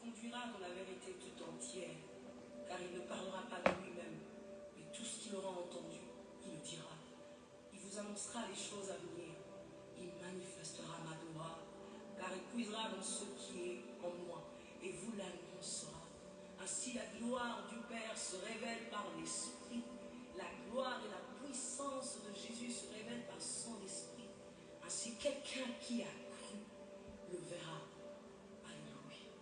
conduira dans la vérité tout entière, car il ne parlera pas de lui-même, mais tout ce qu'il aura entendu, il le dira. Il vous annoncera les choses à venir. Il manifestera ma gloire, car il puisera dans ce qui est en moi, et vous l'annoncera. Ainsi la gloire du Père se révèle par l'Esprit. La gloire et la puissance de Jésus se révèlent par son Esprit. Ainsi quelqu'un qui a cru le verra. Alléluia.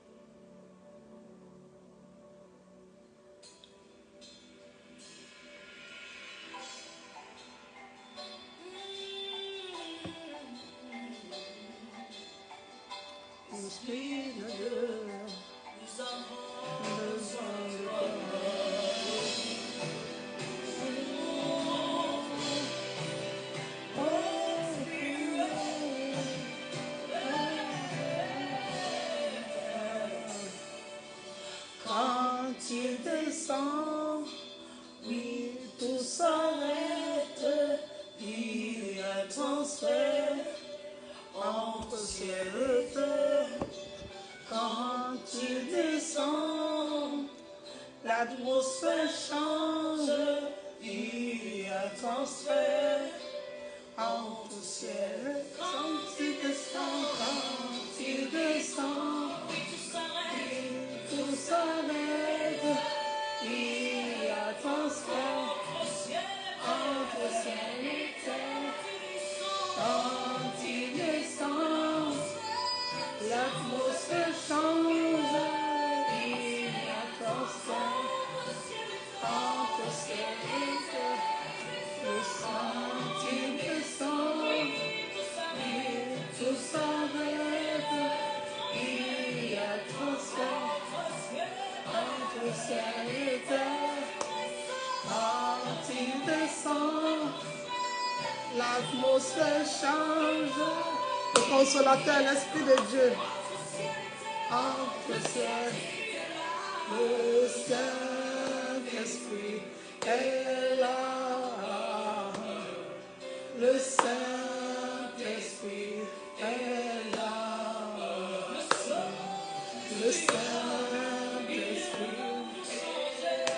Esprit de Dieu, Nous avons besoin de toi. Quand il descend, oui, tout s'arrête. Il y a transfert entre ciel et terre. Quand il descend, l'atmosphère change. Il y a transfert entre ciel et terre. Quand il descend, tout s'arrête. Il y a transfert entre ciel et terre. Quand il descend, l'atmosphère change. Il y a transfert entre ciel et terre. Quand il descend, tout s'arrête. Il y a transfert entre ciel et terre. Quand il descend, l'atmosphère change. Le consolateur, l'Esprit de Dieu. Entre ciel, le Saint-Esprit est là. Le Saint-Esprit est là. Le Saint-Esprit.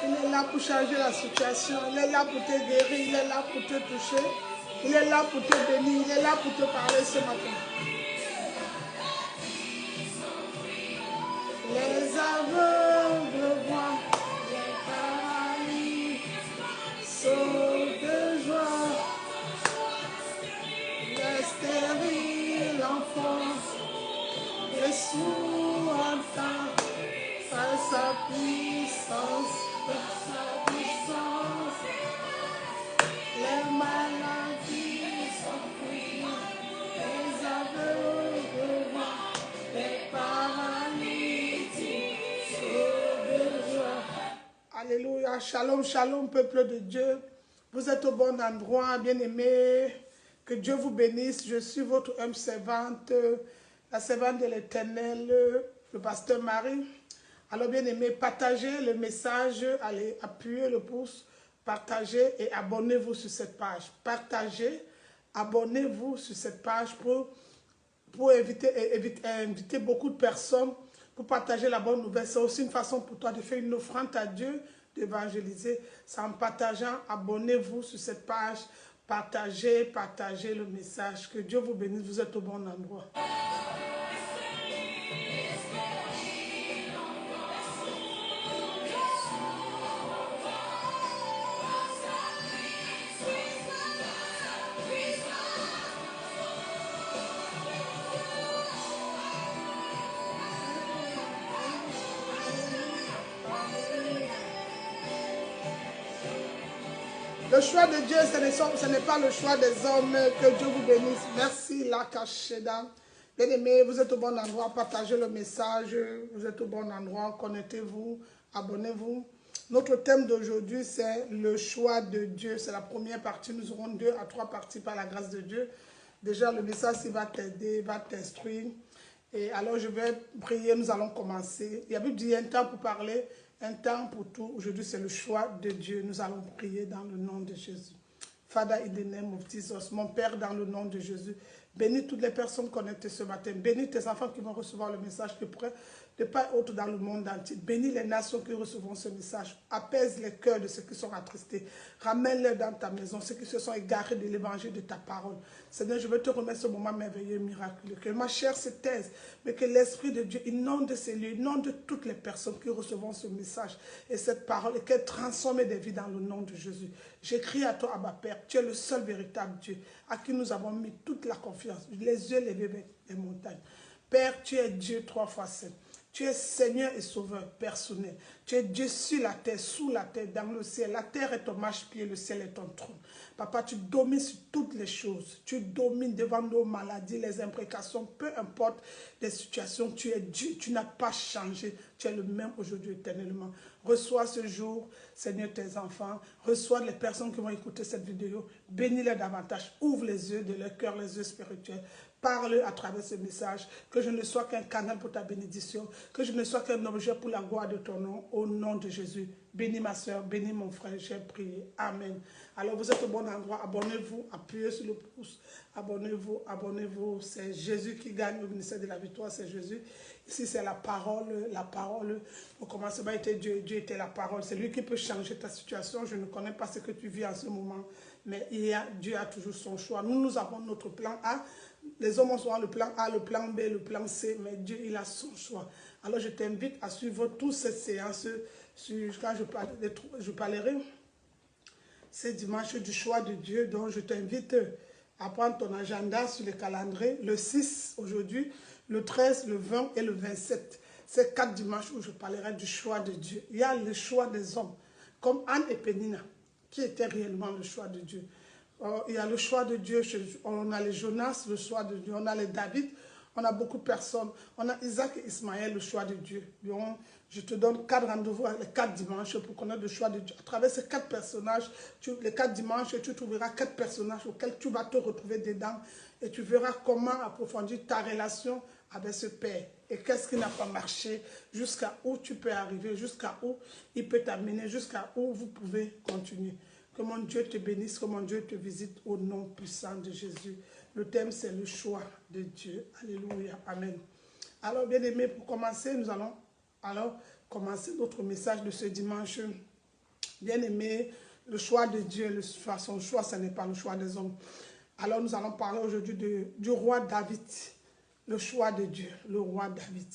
Il est là pour changer la situation. Il est là pour te guérir. Il est là pour te toucher. Il est là pour te bénir. Il est là pour te parler ce matin. Les aveugles voient, les paralyses sautent de joie. Les stériles enfants, les sourds entendent par sa puissance, Les maladies sont prises, les aveugles voient, les paralytiques sautent de joie. Alléluia, shalom, shalom, peuple de Dieu. Vous êtes au bon endroit, bien-aimés. Que Dieu vous bénisse. Je suis votre humble servante, la servante de l'Éternel, le pasteur Marie. Alors, bien-aimés, partagez le message, allez, appuyez le pouce, partagez et abonnez-vous sur cette page. Partagez, abonnez-vous sur cette page pour inviter beaucoup de personnes pour partager la bonne nouvelle. C'est aussi une façon pour toi de faire une offrande à Dieu, d'évangéliser. C'est en partageant, abonnez-vous sur cette page, partagez le message. Que Dieu vous bénisse, vous êtes au bon endroit. Le choix de Dieu, ce n'est pas le choix des hommes. Que Dieu vous bénisse. Merci, la Kacheda. Bien-aimés, vous êtes au bon endroit. Partagez le message. Vous êtes au bon endroit. Connectez-vous. Abonnez-vous. Notre thème d'aujourd'hui, c'est le choix de Dieu. C'est la première partie. Nous aurons 2 à 3 parties par la grâce de Dieu. Déjà, le message, il va t'aider, va t'instruire. Et alors, je vais prier. Nous allons commencer. Il y a dit un temps pour parler. Un temps pour tout. Aujourd'hui, c'est le choix de Dieu. Nous allons prier dans le nom de Jésus. Father, in the name of Jesus. Mon Père, dans le nom de Jésus, Bénis toutes les personnes connectées ce matin. Bénis tes enfants qui vont recevoir le message de près, de part et autre dans le monde entier. Bénis les nations qui recevront ce message. Apaise les cœurs de ceux qui sont attristés. Ramène-les dans ta maison, ceux qui se sont égarés de l'évangile de ta parole. Seigneur, je veux te remettre ce moment merveilleux et miraculeux. Que ma chair se taise, mais que l'Esprit de Dieu inonde ces lieux, inonde toutes les personnes qui recevront ce message et cette parole, et qu'elle transforme des vies dans le nom de Jésus. J'écris à toi, Abba Père, tu es le seul véritable Dieu à qui nous avons mis toute la confiance, les yeux levés vers les montagnes. Père, tu es Dieu 3 fois saint. Tu es Seigneur et Sauveur personnel. Tu es Dieu sur la terre, sous la terre, dans le ciel. La terre est ton marchepied, le ciel est ton trône. Papa, tu domines sur toutes les choses. Tu domines devant nos maladies, les imprécations, peu importe les situations. Tu es Dieu, tu n'as pas changé. Tu es le même aujourd'hui éternellement. Reçois ce jour, Seigneur, tes enfants. Reçois les personnes qui vont écouter cette vidéo. Bénis-les davantage. Ouvre les yeux de leur cœur, les yeux spirituels. Parle à travers ce message, que je ne sois qu'un canal pour ta bénédiction, que je ne sois qu'un objet pour la gloire de ton nom, au nom de Jésus. Bénis ma soeur, bénis mon frère, j'ai prié. Amen. Alors vous êtes au bon endroit, abonnez-vous, appuyez sur le pouce, abonnez-vous, abonnez-vous. C'est Jésus qui gagne au ministère de la victoire, c'est Jésus. Ici c'est la parole, au commencement était Dieu, Dieu était la parole. C'est lui qui peut changer ta situation. Je ne connais pas ce que tu vis en ce moment, mais Dieu a toujours son choix. Nous avons notre plan A. Les hommes ont souvent le plan A, le plan B, le plan C, mais Dieu, il a son choix. Alors, je t'invite à suivre toutes ces séances. Quand je parlerai ce dimanche du choix de Dieu. Donc, je t'invite à prendre ton agenda sur le calendrier. Le 6 aujourd'hui, le 13, le 20 et le 27. C'est 4 dimanches où je parlerai du choix de Dieu. Il y a le choix des hommes, comme Anne et Pénina, qui étaient réellement le choix de Dieu. Il y a le choix de Dieu, on a les Jonas, le choix de Dieu, on a les David, on a beaucoup de personnes, on a Isaac et Ismaël, le choix de Dieu. Donc, je te donne 4 rendez-vous, les 4 dimanches pour connaître le choix de Dieu. À travers ces 4 personnages, les 4 dimanches, tu trouveras 4 personnages auxquels tu vas te retrouver dedans et tu verras comment approfondir ta relation avec ce Père. Et qu'est-ce qui n'a pas marché, jusqu'à où tu peux arriver, jusqu'à où il peut t'amener, jusqu'à où vous pouvez continuer. Que mon Dieu te bénisse, que mon Dieu te visite au nom puissant de Jésus. Le thème, c'est le choix de Dieu. Alléluia. Amen. Alors, bien aimés, pour commencer, nous allons alors commencer notre message de ce dimanche. Bien aimé, le choix de Dieu, son choix, ce n'est pas le choix des hommes. Alors, nous allons parler aujourd'hui du roi David. Le choix de Dieu, le roi David.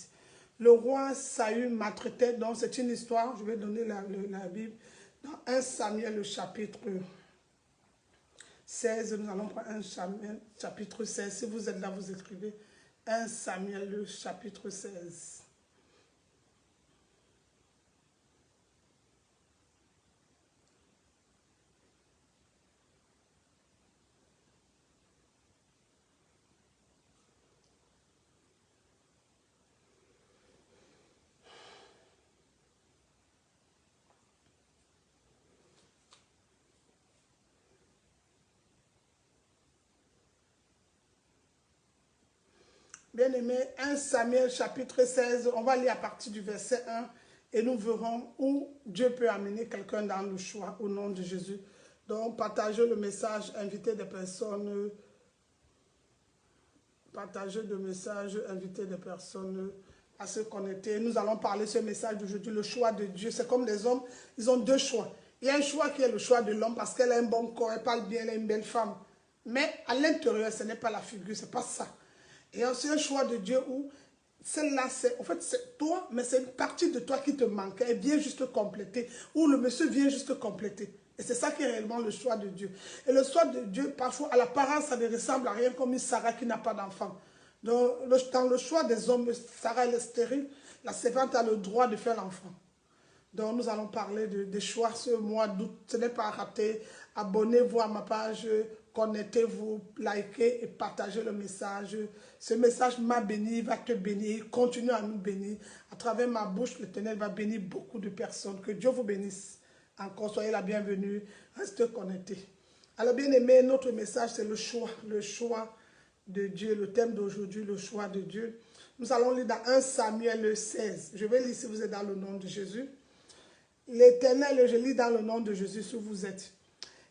Le roi Saül maltraitait, donc c'est une histoire, je vais donner la Bible. Dans 1 Samuel, le chapitre 16, nous allons prendre 1 Samuel, chapitre 16. Si vous êtes là, vous écrivez 1 Samuel, le chapitre 16. Bien-aimé, 1 Samuel chapitre 16, on va lire à partir du verset 1 et nous verrons où Dieu peut amener quelqu'un dans le choix au nom de Jésus. Donc, partagez le message, invitez des personnes, à se connecter. Nous allons parler de ce message d'aujourd'hui, le choix de Dieu. C'est comme les hommes, ils ont 2 choix. Il y a un choix qui est le choix de l'homme parce qu'elle a un bon corps, elle parle bien, elle est une belle femme. Mais à l'intérieur, ce n'est pas la figure, ce n'est pas ça. Et c'est un choix de Dieu où celle-là, en fait, c'est toi, mais c'est une partie de toi qui te manque. Elle vient juste compléter, ou le monsieur vient juste compléter. Et c'est ça qui est réellement le choix de Dieu. Et le choix de Dieu, parfois, à l'apparence, ça ne ressemble à rien, comme une Sarah qui n'a pas d'enfant. Dans le choix des hommes, Sarah elle est stérile, la servante a le droit de faire l'enfant. Donc nous allons parler des choix ce mois d'août. Ce n'est pas raté. Abonnez-vous à ma page, connectez-vous, likez et partagez le message. Ce message m'a béni, va te bénir, continue à nous bénir. À travers ma bouche, l'Éternel va bénir beaucoup de personnes. Que Dieu vous bénisse. Encore, soyez la bienvenue. Restez connectés. Alors bien aimé, notre message c'est le choix de Dieu. Le thème d'aujourd'hui, le choix de Dieu. Nous allons lire dans 1 Samuel 16. Je vais lire si vous êtes dans le nom de Jésus. L'Éternel, je lis dans le nom de Jésus si vous êtes.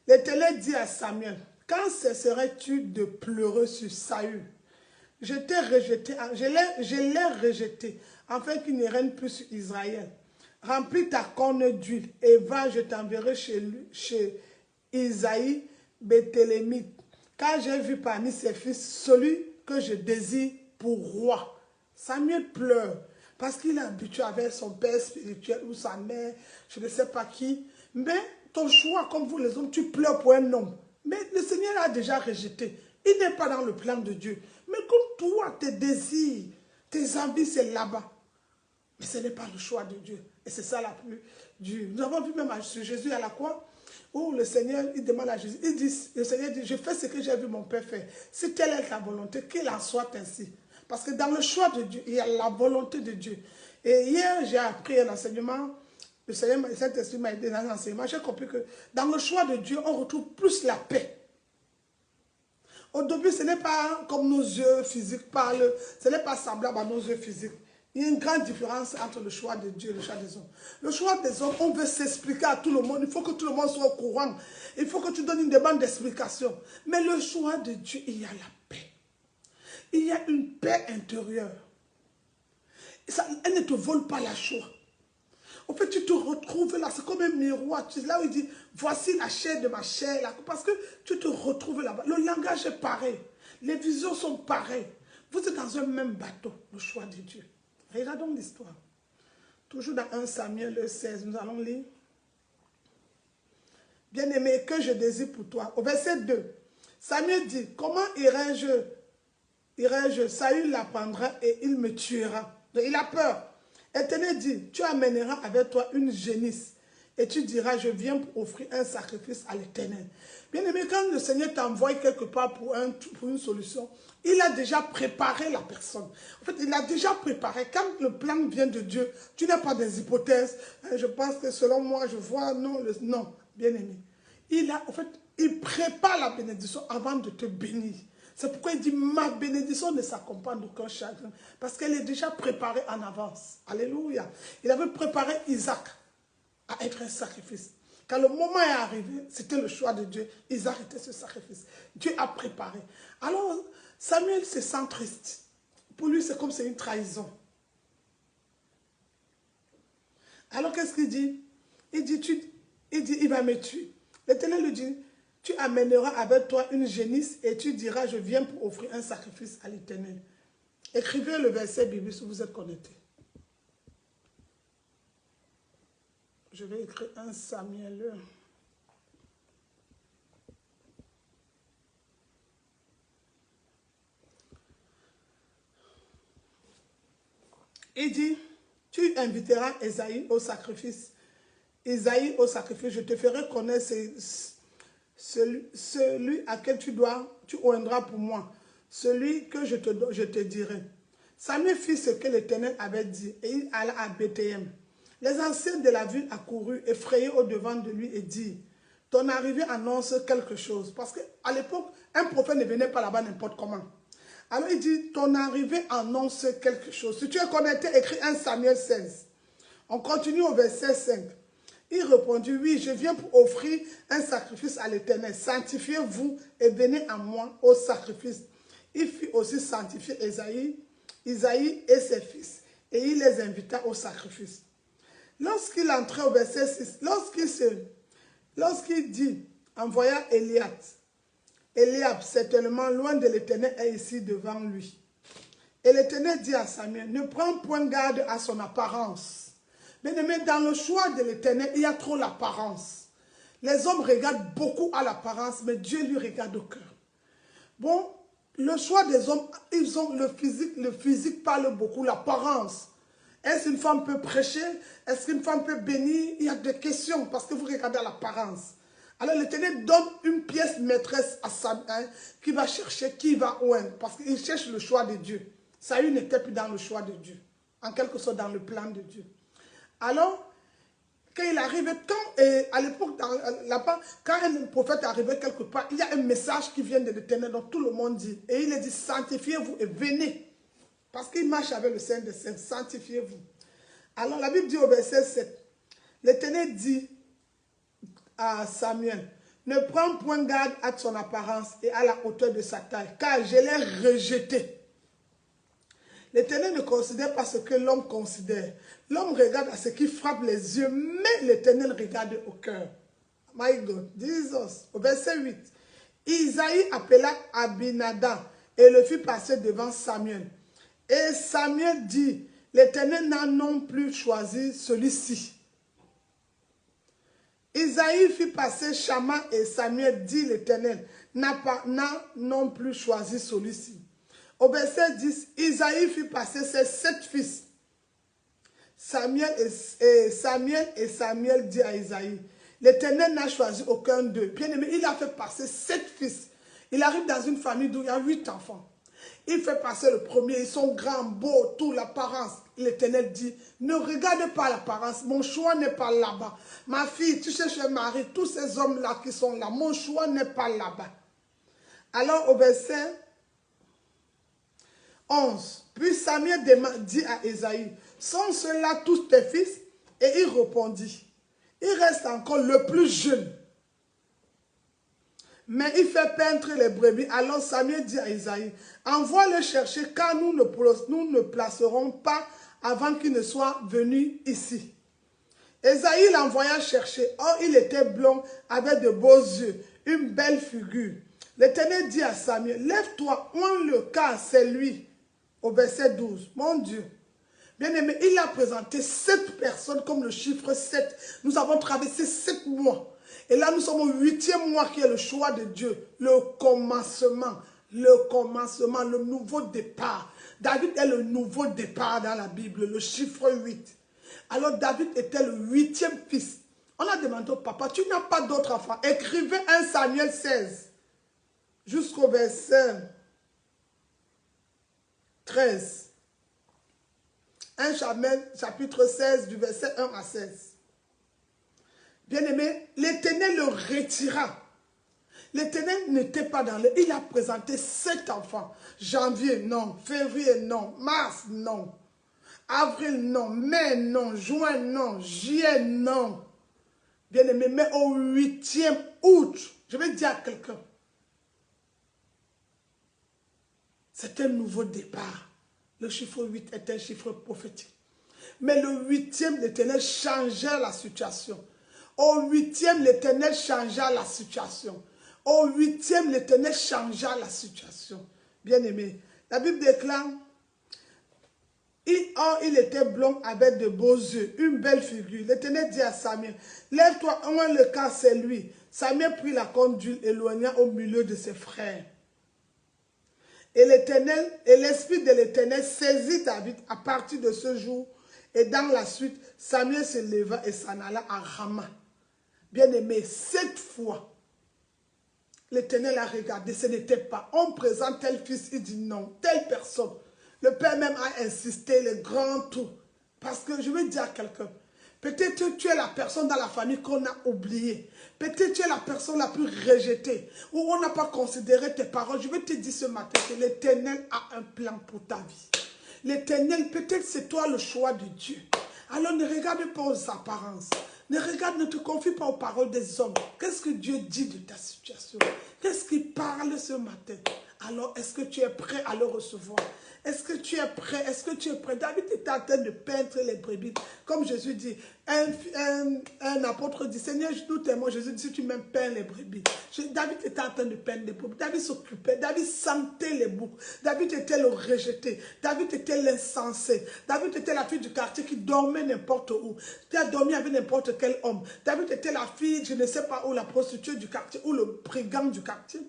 L'Éternel dit à Samuel, quand cesserais-tu de pleurer sur Saül? Je t'ai rejeté, je l'ai rejeté, afin qu'il ne règne plus sur Israël. Remplis ta corne d'huile et va, je t'enverrai chez Isaïe Béthélémite, car j'ai vu parmi ses fils celui que je désire pour roi. Samuel pleure, parce qu'il est habitué avec son père spirituel ou sa mère, je ne sais pas qui. Mais ton choix, comme vous les hommes, tu pleures pour un homme. Mais le Seigneur a déjà rejeté. Il n'est pas dans le plan de Dieu. Mais comme toi, tes désirs, tes envies, c'est là-bas. Mais ce n'est pas le choix de Dieu. Et c'est ça la plus dure. Nous avons vu même sur Jésus à la croix, où le Seigneur, il demande à Jésus, le Seigneur dit, je fais ce que j'ai vu mon Père faire. Si telle est ta volonté, qu'il en soit ainsi. Parce que dans le choix de Dieu, il y a la volonté de Dieu. Et hier, j'ai appris un enseignement, le Seigneur, le Saint-Esprit m'a aidé dans l'enseignement, j'ai compris que dans le choix de Dieu, on retrouve plus la paix. Au début, ce n'est pas comme nos yeux physiques parlent, ce n'est pas semblable à nos yeux physiques. Il y a une grande différence entre le choix de Dieu et le choix des hommes. Le choix des hommes, on veut s'expliquer à tout le monde. Il faut que tout le monde soit au courant. Il faut que tu donnes une demande d'explication. Mais le choix de Dieu, il y a la paix. Il y a une paix intérieure. Elle ne te vole pas la joie. En fait, tu te retrouves là, c'est comme un miroir. Tu es là où il dit, voici la chair de ma chair. Là, parce que tu te retrouves là-bas. Le langage est pareil. Les visions sont pareilles. Vous êtes dans un même bateau, le choix de Dieu. Regardons l'histoire. Toujours dans 1 Samuel 16, nous allons lire. Bien-aimé, que je désire pour toi. Au verset 2, Samuel dit, comment irai-je? Saül l'apprendra et il me tuera. Donc, il a peur. Éternel dit, tu amèneras avec toi une génisse et tu diras, je viens pour offrir un sacrifice à l'Éternel. Bien-aimé, quand le Seigneur t'envoie quelque part pour une solution, il a déjà préparé la personne. En fait, il a déjà préparé. Quand le plan vient de Dieu, tu n'as pas des hypothèses. Je pense que selon moi, je vois, non, non, bien-aimé. Il prépare la bénédiction avant de te bénir. C'est pourquoi il dit, ma bénédiction ne s'accompagne d'aucun chagrin. Parce qu'elle est déjà préparée en avance. Alléluia. Il avait préparé Isaac à être un sacrifice. Quand le moment est arrivé, c'était le choix de Dieu. Isaac était ce sacrifice. Dieu a préparé. Alors, Samuel se sent triste. Pour lui, c'est comme c'est une trahison. Alors, qu'est-ce qu'il dit? Il dit, il va me tuer. L'Éternel lui dit, tu amèneras avec toi une génisse et tu diras, je viens pour offrir un sacrifice à l'Éternel. Écrivez le verset biblique si vous êtes connecté. Je vais écrire 1 Samuel. Il dit, tu inviteras Isaïe au sacrifice. Isaïe au sacrifice, je te ferai connaître celui à quel tu oindras pour moi, celui que je te dirai. Samuel fit ce que l'Éternel avait dit et il alla à Bethléem. Les anciens de la ville accoururent, effrayés au-devant de lui et dirent, ton arrivée annonce quelque chose. Parce qu'à l'époque, un prophète ne venait pas là-bas n'importe comment. Alors il dit, ton arrivée annonce quelque chose. Si tu es connecté, écris 1 Samuel 16. On continue au verset 5. Il répondit, oui, je viens pour offrir un sacrifice à l'Éternel. Sanctifiez-vous et venez à moi au sacrifice. Il fit aussi sanctifier Isaïe et ses fils. Et il les invita au sacrifice. Lorsqu'il entrait au verset 6, lorsqu'il dit, envoya Eliab, certainement loin de l'Éternel, est ici devant lui. Et l'Éternel dit à Samuel, ne prends point garde à son apparence. Bien-aimé, dans le choix de l'Éternel, il y a trop l'apparence. Les hommes regardent beaucoup à l'apparence, mais Dieu lui regarde au cœur. Bon, le choix des hommes, ils ont le physique parle beaucoup, l'apparence. Est-ce qu'une femme peut prêcher? Est-ce qu'une femme peut bénir? Il y a des questions parce que vous regardez l'apparence. Alors l'Éternel donne une pièce maîtresse à Samuel qui va chercher, qui va oindre. Parce qu'il cherche le choix de Dieu. Saül n'était plus dans le choix de Dieu. En quelque sorte dans le plan de Dieu. Alors, quand il arrive, à l'époque, quand un prophète arrivait quelque part, il y a un message qui vient de l'Éternel, donc tout le monde dit. Et il a dit, sanctifiez-vous et venez. Parce qu'il marche avec le Saint des Saints, sanctifiez-vous. Alors la Bible dit au verset 7, l'Éternel dit à Samuel, Ne prends point garde à son apparence et à la hauteur de sa taille, car je l'ai rejeté. L'Éternel ne considère pas ce que l'homme considère. L'homme regarde à ce qui frappe les yeux, mais l'Éternel regarde au cœur. My God, Jesus. Au verset 8. Isaïe appela Abinadab et le fit passer devant Samuel. Et Samuel dit, l'Éternel n'a non plus choisi celui-ci. Isaïe fit passer Shama et Samuel dit, l'Éternel n'a non plus choisi celui-ci. Au verset 10, Isaïe fit passer ses 7 fils. Samuel dit à Isaïe, l'Éternel n'a choisi aucun d'eux. Bien aimé, il a fait passer 7 fils. Il arrive dans une famille d'où il y a 8 enfants. Il fait passer le premier, ils sont grands, beaux, tout, l'apparence. L'Éternel dit, ne regarde pas l'apparence, mon choix n'est pas là-bas. Ma fille, tu cherches un mari, tous ces hommes-là qui sont là, mon choix n'est pas là-bas. Alors au verset 11, puis Samuel dit à Isaïe, sont ceux-là tous tes fils? Et il répondit, il reste encore le plus jeune. Mais il fait paître les brebis. Alors Samuel dit à Isaïe, envoie-le chercher car nous ne placerons pas avant qu'il ne soit venu ici. Isaïe l'envoya chercher. Or il était blond, avec de beaux yeux, une belle figure. L'Éternel dit à Samuel, lève-toi, oins-le car c'est lui. Au verset 12, mon Dieu. Bien aimé, il a présenté 7 personnes comme le chiffre 7. Nous avons traversé 7 mois. Et là, nous sommes au 8e mois qui est le choix de Dieu. Le commencement, le nouveau départ. David est le nouveau départ dans la Bible, le chiffre 8. Alors David était le 8e fils. On a demandé au papa, tu n'as pas d'autre enfant. Écrivez 1 Samuel 16 jusqu'au verset 13. 1 Samuel chapitre 16 du verset 1 à 16. Bien-aimé, l'Éternel le retira. L'Éternel n'était pas dans le... Il a présenté 7 enfants. Janvier, non. Février, non. Mars, non. Avril, non. Mai, non. Juin, non. Juillet, non. Bien-aimé, mais au 8e août, je vais dire à quelqu'un, c'est un nouveau départ. Le chiffre 8 est un chiffre prophétique. Mais le 8e, l'Éternel changea la situation. Au 8e, l'Éternel changea la situation. Au 8e, l'Éternel changea la situation. Bien-aimé, la Bible déclare, il était blond avec de beaux yeux, une belle figure. L'Éternel dit à Samuel, lève-toi, oins le car c'est lui. Samuel prit la corne d'huile, éloigna au milieu de ses frères. Et l'Esprit de l'Éternel saisit David à partir de ce jour. Et dans la suite, Samuel se leva et s'en alla à Rama. Bien-aimé, 7 fois, l'Éternel a regardé, ce n'était pas. On présente tel fils, il dit non, telle personne. Le père même a insisté, le grand tout. Parce que je vais dire à quelqu'un, peut-être que tu es la personne dans la famille qu'on a oubliée. Peut-être que tu es la personne la plus rejetée, où on n'a pas considéré tes paroles. Je vais te dire ce matin que l'Éternel a un plan pour ta vie. L'Éternel, peut-être c'est toi le choix de Dieu. Alors ne regarde pas aux apparences. Ne te confie pas aux paroles des hommes. Qu'est-ce que Dieu dit de ta situation? Qu'est-ce qu'il parle ce matin? Alors, est-ce que tu es prêt à le recevoir? Est-ce que tu es prêt? Est-ce que tu es prêt? David était en train de peindre les brebis. Comme Jésus dit, un apôtre dit, Seigneur, nous t'aimons. Jésus dit, si tu m'aimes, peins les brebis. David était en train de peindre les brebis. David s'occupait. David sentait les boucs. David était le rejeté. David était l'insensé. David était la fille du quartier qui dormait n'importe où. Qui a dormi avec n'importe quel homme. David était la fille, je ne sais pas où, la prostituée du quartier, ou le brigand du quartier,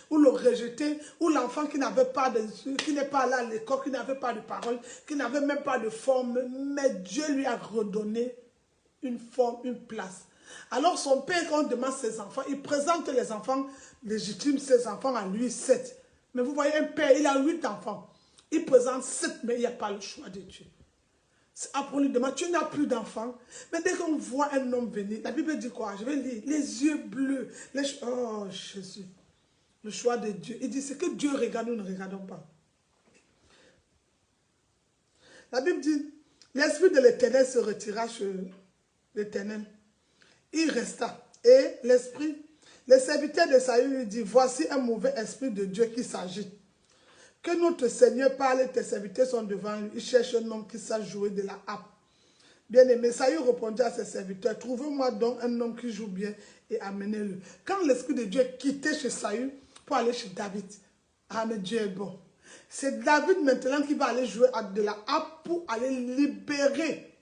ou le rejeté, ou l'enfant qui n'avait pas de, qui n'est pas là à l'école, qui n'avait pas de parole, qui n'avait même pas de forme, mais Dieu lui a redonné une forme, une place. Alors son père, quand on demande ses enfants, il présente les enfants légitimes, ses enfants à lui 7. Mais vous voyez, un père, il a 8 enfants. Il présente 7, mais il n'y a pas le choix de Dieu. Après, on lui demande, tu n'as plus d'enfants. Mais dès qu'on voit un homme venir, la Bible dit quoi? Je vais lire, les yeux bleus. Oh Jésus, le choix de Dieu. Il dit, c'est que Dieu regarde, nous ne regardons pas. La Bible dit, l'Esprit de l'Éternel se retira chez l'Éternel. Il resta. Et l'Esprit Les serviteurs de Saül lui disent, voici un mauvais esprit de Dieu qui s'agite. Que notre Seigneur parle et tes serviteurs sont devant lui. Il cherche un homme qui sache jouer de la harpe. Bien-aimé, Saül répondit à ses serviteurs, trouvez-moi donc un homme qui joue bien et amenez-le. Quand l'Esprit de Dieu quittait chez Saül pour aller chez David, ah mais Dieu est bon. C'est David maintenant qui va aller jouer de la harpe pour aller libérer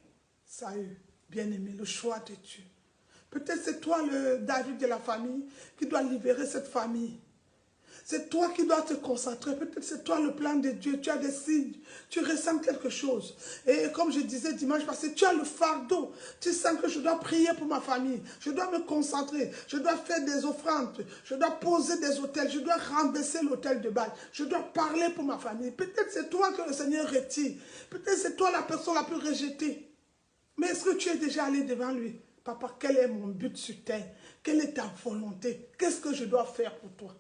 Saül. Bien-aimé, le choix de Dieu. Peut-être c'est toi le David de la famille qui doit libérer cette famille. C'est toi qui dois te concentrer. Peut-être c'est toi le plan de Dieu. Tu as des signes. Tu ressens quelque chose. Et comme je disais dimanche passé, tu as le fardeau. Tu sens que je dois prier pour ma famille. Je dois me concentrer. Je dois faire des offrandes. Je dois poser des autels. Je dois renverser l'autel de Baal. Je dois parler pour ma famille. Peut-être c'est toi que le Seigneur retire. Peut-être c'est toi la personne la plus rejetée. Mais est-ce que tu es déjà allé devant lui? Papa, quel est mon but sur terre? Quelle est ta volonté? Qu'est-ce que je dois faire pour toi?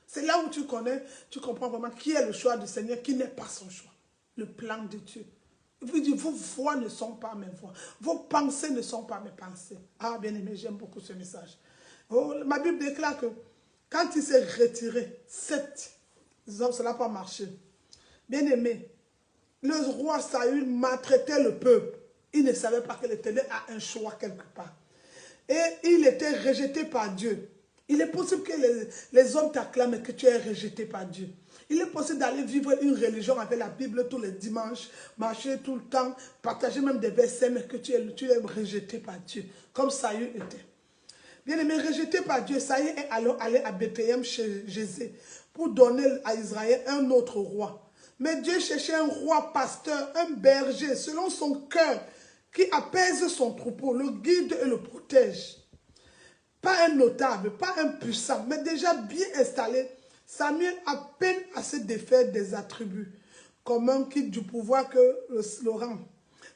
C'est là où tu connais, tu comprends vraiment qui est le choix du Seigneur, qui n'est pas son choix. Le plan de Dieu. Il vous dit, vos voix ne sont pas mes voix. Vos pensées ne sont pas mes pensées. Ah, bien aimé, j'aime beaucoup ce message. Oh, ma Bible déclare que quand il s'est retiré, 7 hommes, cela n'a pas marché. Bien aimé, le roi Saül maltraitait le peuple. Il ne savait pas que l'Éternel a un choix quelque part. Et il était rejeté par Dieu. Il est possible que les hommes t'acclament et que tu es rejeté par Dieu. Il est possible d'aller vivre une religion avec la Bible tous les dimanches, marcher tout le temps, partager même des versets, mais que tu es rejeté par Dieu, comme Saül était. Bien aimé, rejeté par Dieu, Saül est alors allé à Bethléem chez Jésus pour donner à Israël un autre roi. Mais Dieu cherchait un roi pasteur, un berger, selon son cœur, qui apaise son troupeau, le guide et le protège. Pas un notable, pas un puissant, mais déjà bien installé. Samuel a peine à se défaire des attributs communs qui du pouvoir que le rang.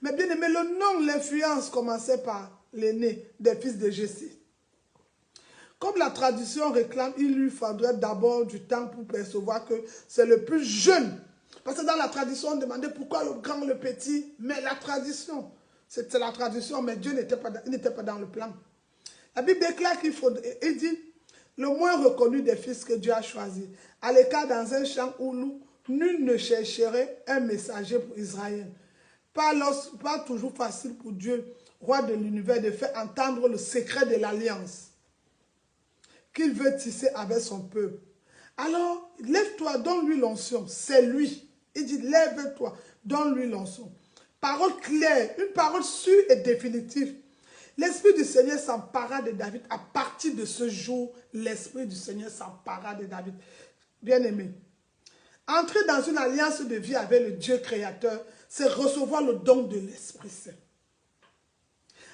Mais bien aimé, le nom, l'influence commençait par l'aîné des fils de Jessé. Comme la tradition réclame, il lui faudrait d'abord du temps pour percevoir que c'est le plus jeune. Parce que dans la tradition, on demandait pourquoi le grand, le petit, mais la tradition. C'est la tradition, mais Dieu n'était pas dans le plan. La Bible déclare qu'il faut, il dit, le moins reconnu des fils que Dieu a choisi, à l'écart dans un champ où nul ne chercherait un messager pour Israël. Pas toujours facile pour Dieu, roi de l'univers, de faire entendre le secret de l'alliance qu'il veut tisser avec son peuple. Alors, lève-toi, donne-lui l'onction, c'est lui. Il dit, lève-toi, donne-lui l'onction. Parole claire, une parole sûre et définitive. L'Esprit du Seigneur s'empara de David. À partir de ce jour, l'Esprit du Seigneur s'empara de David. Bien-aimé, entrer dans une alliance de vie avec le Dieu créateur, c'est recevoir le don de l'Esprit Saint.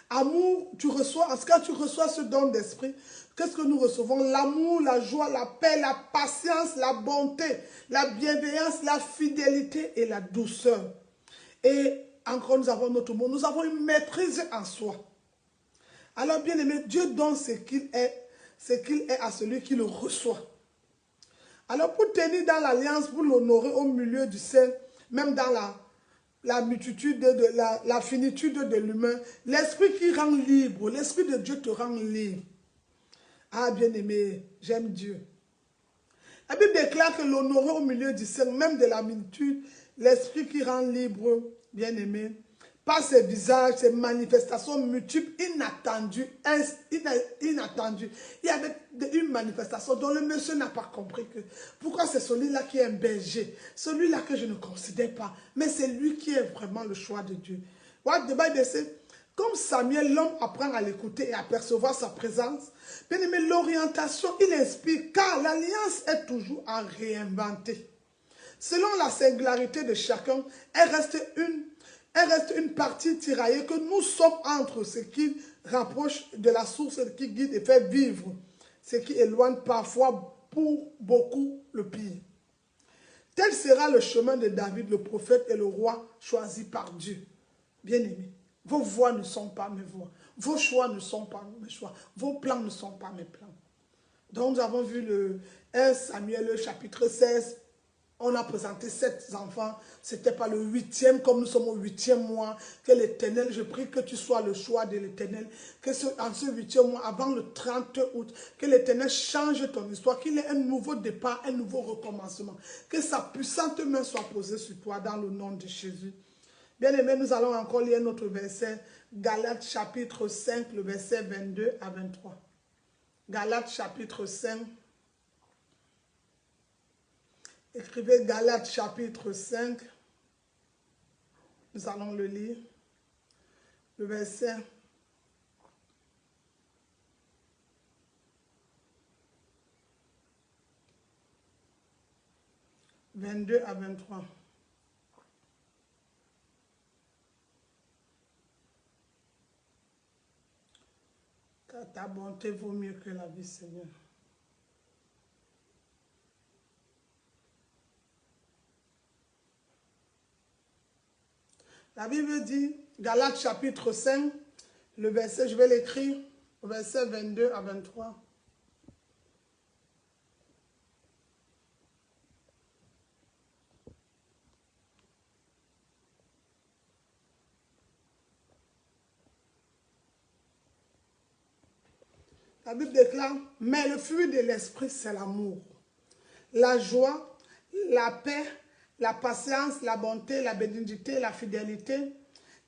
Amour, tu reçois, en ce cas, tu reçois ce don d'esprit. Qu'est-ce que nous recevons? L'amour, la joie, la paix, la patience, la bonté, la bienveillance, la fidélité et la douceur. Et encore, nous avons notre mot. Nous avons une maîtrise en soi. Alors, bien aimé, Dieu donne ce qu'il est à celui qui le reçoit. Alors, pour tenir dans l'alliance, pour l'honorer au milieu du ciel, même dans la multitude, la finitude de l'humain, l'esprit qui rend libre, l'esprit de Dieu te rend libre. Ah, bien aimé, j'aime Dieu. La Bible déclare que l'honorer au milieu du ciel, même de la multitude, l'esprit qui rend libre, bien aimé, par ses visages, ses manifestations multiples, inattendues. Il y avait une manifestation dont le monsieur n'a pas compris que pourquoi c'est celui-là qui est un berger, celui-là que je ne considère pas, mais c'est lui qui est vraiment le choix de Dieu. What the Bible says, comme Samuel, l'homme apprend à l'écouter et à percevoir sa présence, bien aimé, l'orientation, il inspire, car l'alliance est toujours à réinventer. Selon la singularité de chacun, elle reste une partie tiraillée que nous sommes entre ce qui rapproche de la source qui guide et fait vivre, ce qui éloigne parfois pour beaucoup le pire. Tel sera le chemin de David, le prophète et le roi choisi par Dieu. Bien-aimés, vos voix ne sont pas mes voix, vos choix ne sont pas mes choix, vos plans ne sont pas mes plans. Donc nous avons vu le 1 Samuel chapitre 16, On a présenté 7 enfants. C'était pas le 8e, comme nous sommes au 8e mois. Que l'Éternel, je prie que tu sois le choix de l'Éternel. Que en ce 8e mois, avant le 30 août, que l'Éternel change ton histoire. Qu'il y ait un nouveau départ, un nouveau recommencement. Que sa puissante main soit posée sur toi dans le nom de Jésus. Bien-aimés, nous allons encore lire notre verset. Galates chapitre 5, le verset 22 à 23. Galates chapitre 5. Écrivez Galates chapitre 5. Nous allons le lire. Le verset 22 à 23. Car ta bonté vaut mieux que la vie, Seigneur. La Bible dit, Galates chapitre 5, le verset, je vais l'écrire, verset 22 à 23. La Bible déclare, mais le fruit de l'esprit, c'est l'amour, la joie, la paix, la patience, la bonté, la bénignité, la fidélité,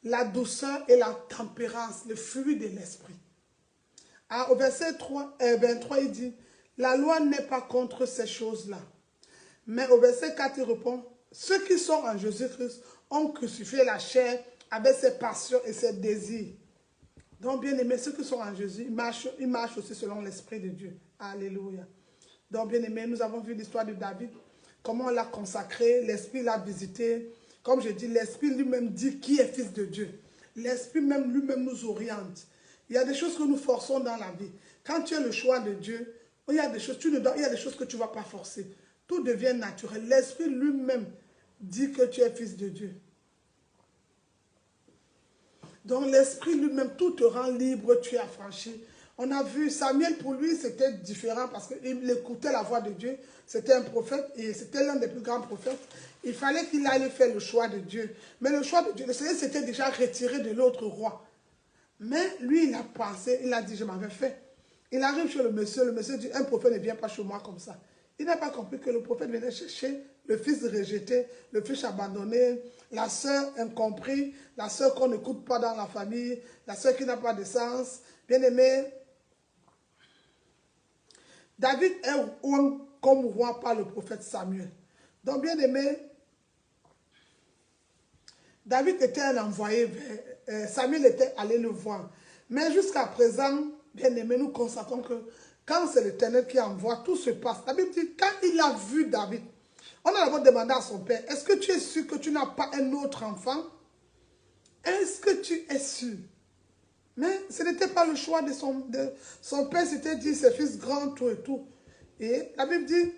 la douceur et la tempérance, le fruit de l'esprit. Au verset 23, il dit, la loi n'est pas contre ces choses-là. Mais au verset 4, il répond, ceux qui sont en Jésus-Christ ont crucifié la chair avec ses passions et ses désirs. Donc, bien aimés, ceux qui sont en Jésus, ils marchent aussi selon l'Esprit de Dieu. Alléluia. Donc, bien aimés, nous avons vu l'histoire de David, comment on l'a consacré, l'Esprit l'a visité. Comme je dis, l'Esprit lui-même dit qui est fils de Dieu. L'Esprit même lui-même nous oriente. Il y a des choses que nous forçons dans la vie. Quand tu as le choix de Dieu, il y a des choses, il y a des choses que tu ne vas pas forcer. Tout devient naturel. L'Esprit lui-même dit que tu es fils de Dieu. Donc l'Esprit lui-même, tout te rend libre, tu es affranchi. On a vu Samuel, pour lui, c'était différent parce qu'il écoutait la voix de Dieu. C'était un prophète et c'était l'un des plus grands prophètes. Il fallait qu'il aille faire le choix de Dieu. Mais le choix de Dieu, le Seigneur s'était déjà retiré de l'autre roi. Mais lui, il a pensé, il a dit, je m'avais fait. Il arrive chez le monsieur dit, un prophète ne vient pas chez moi comme ça. Il n'a pas compris que le prophète venait chercher le fils rejeté, le fils abandonné, la sœur incompris, la sœur qu'on n'écoute pas dans la famille, la sœur qui n'a pas de sens. Bien aimé, David est oint comme roi par le prophète Samuel. Donc bien aimé, David était un envoyé, Samuel était allé le voir. Mais jusqu'à présent, bien aimé, nous constatons que quand c'est l'Éternel qui envoie, tout se passe. La Bible dit, quand il a vu David, on a d'abord demandé à son père, est-ce que tu es sûr que tu n'as pas un autre enfant? Est-ce que tu es sûr? Mais ce n'était pas le choix de son père, c'était dit, ses fils grands, tout et tout. Et la Bible dit,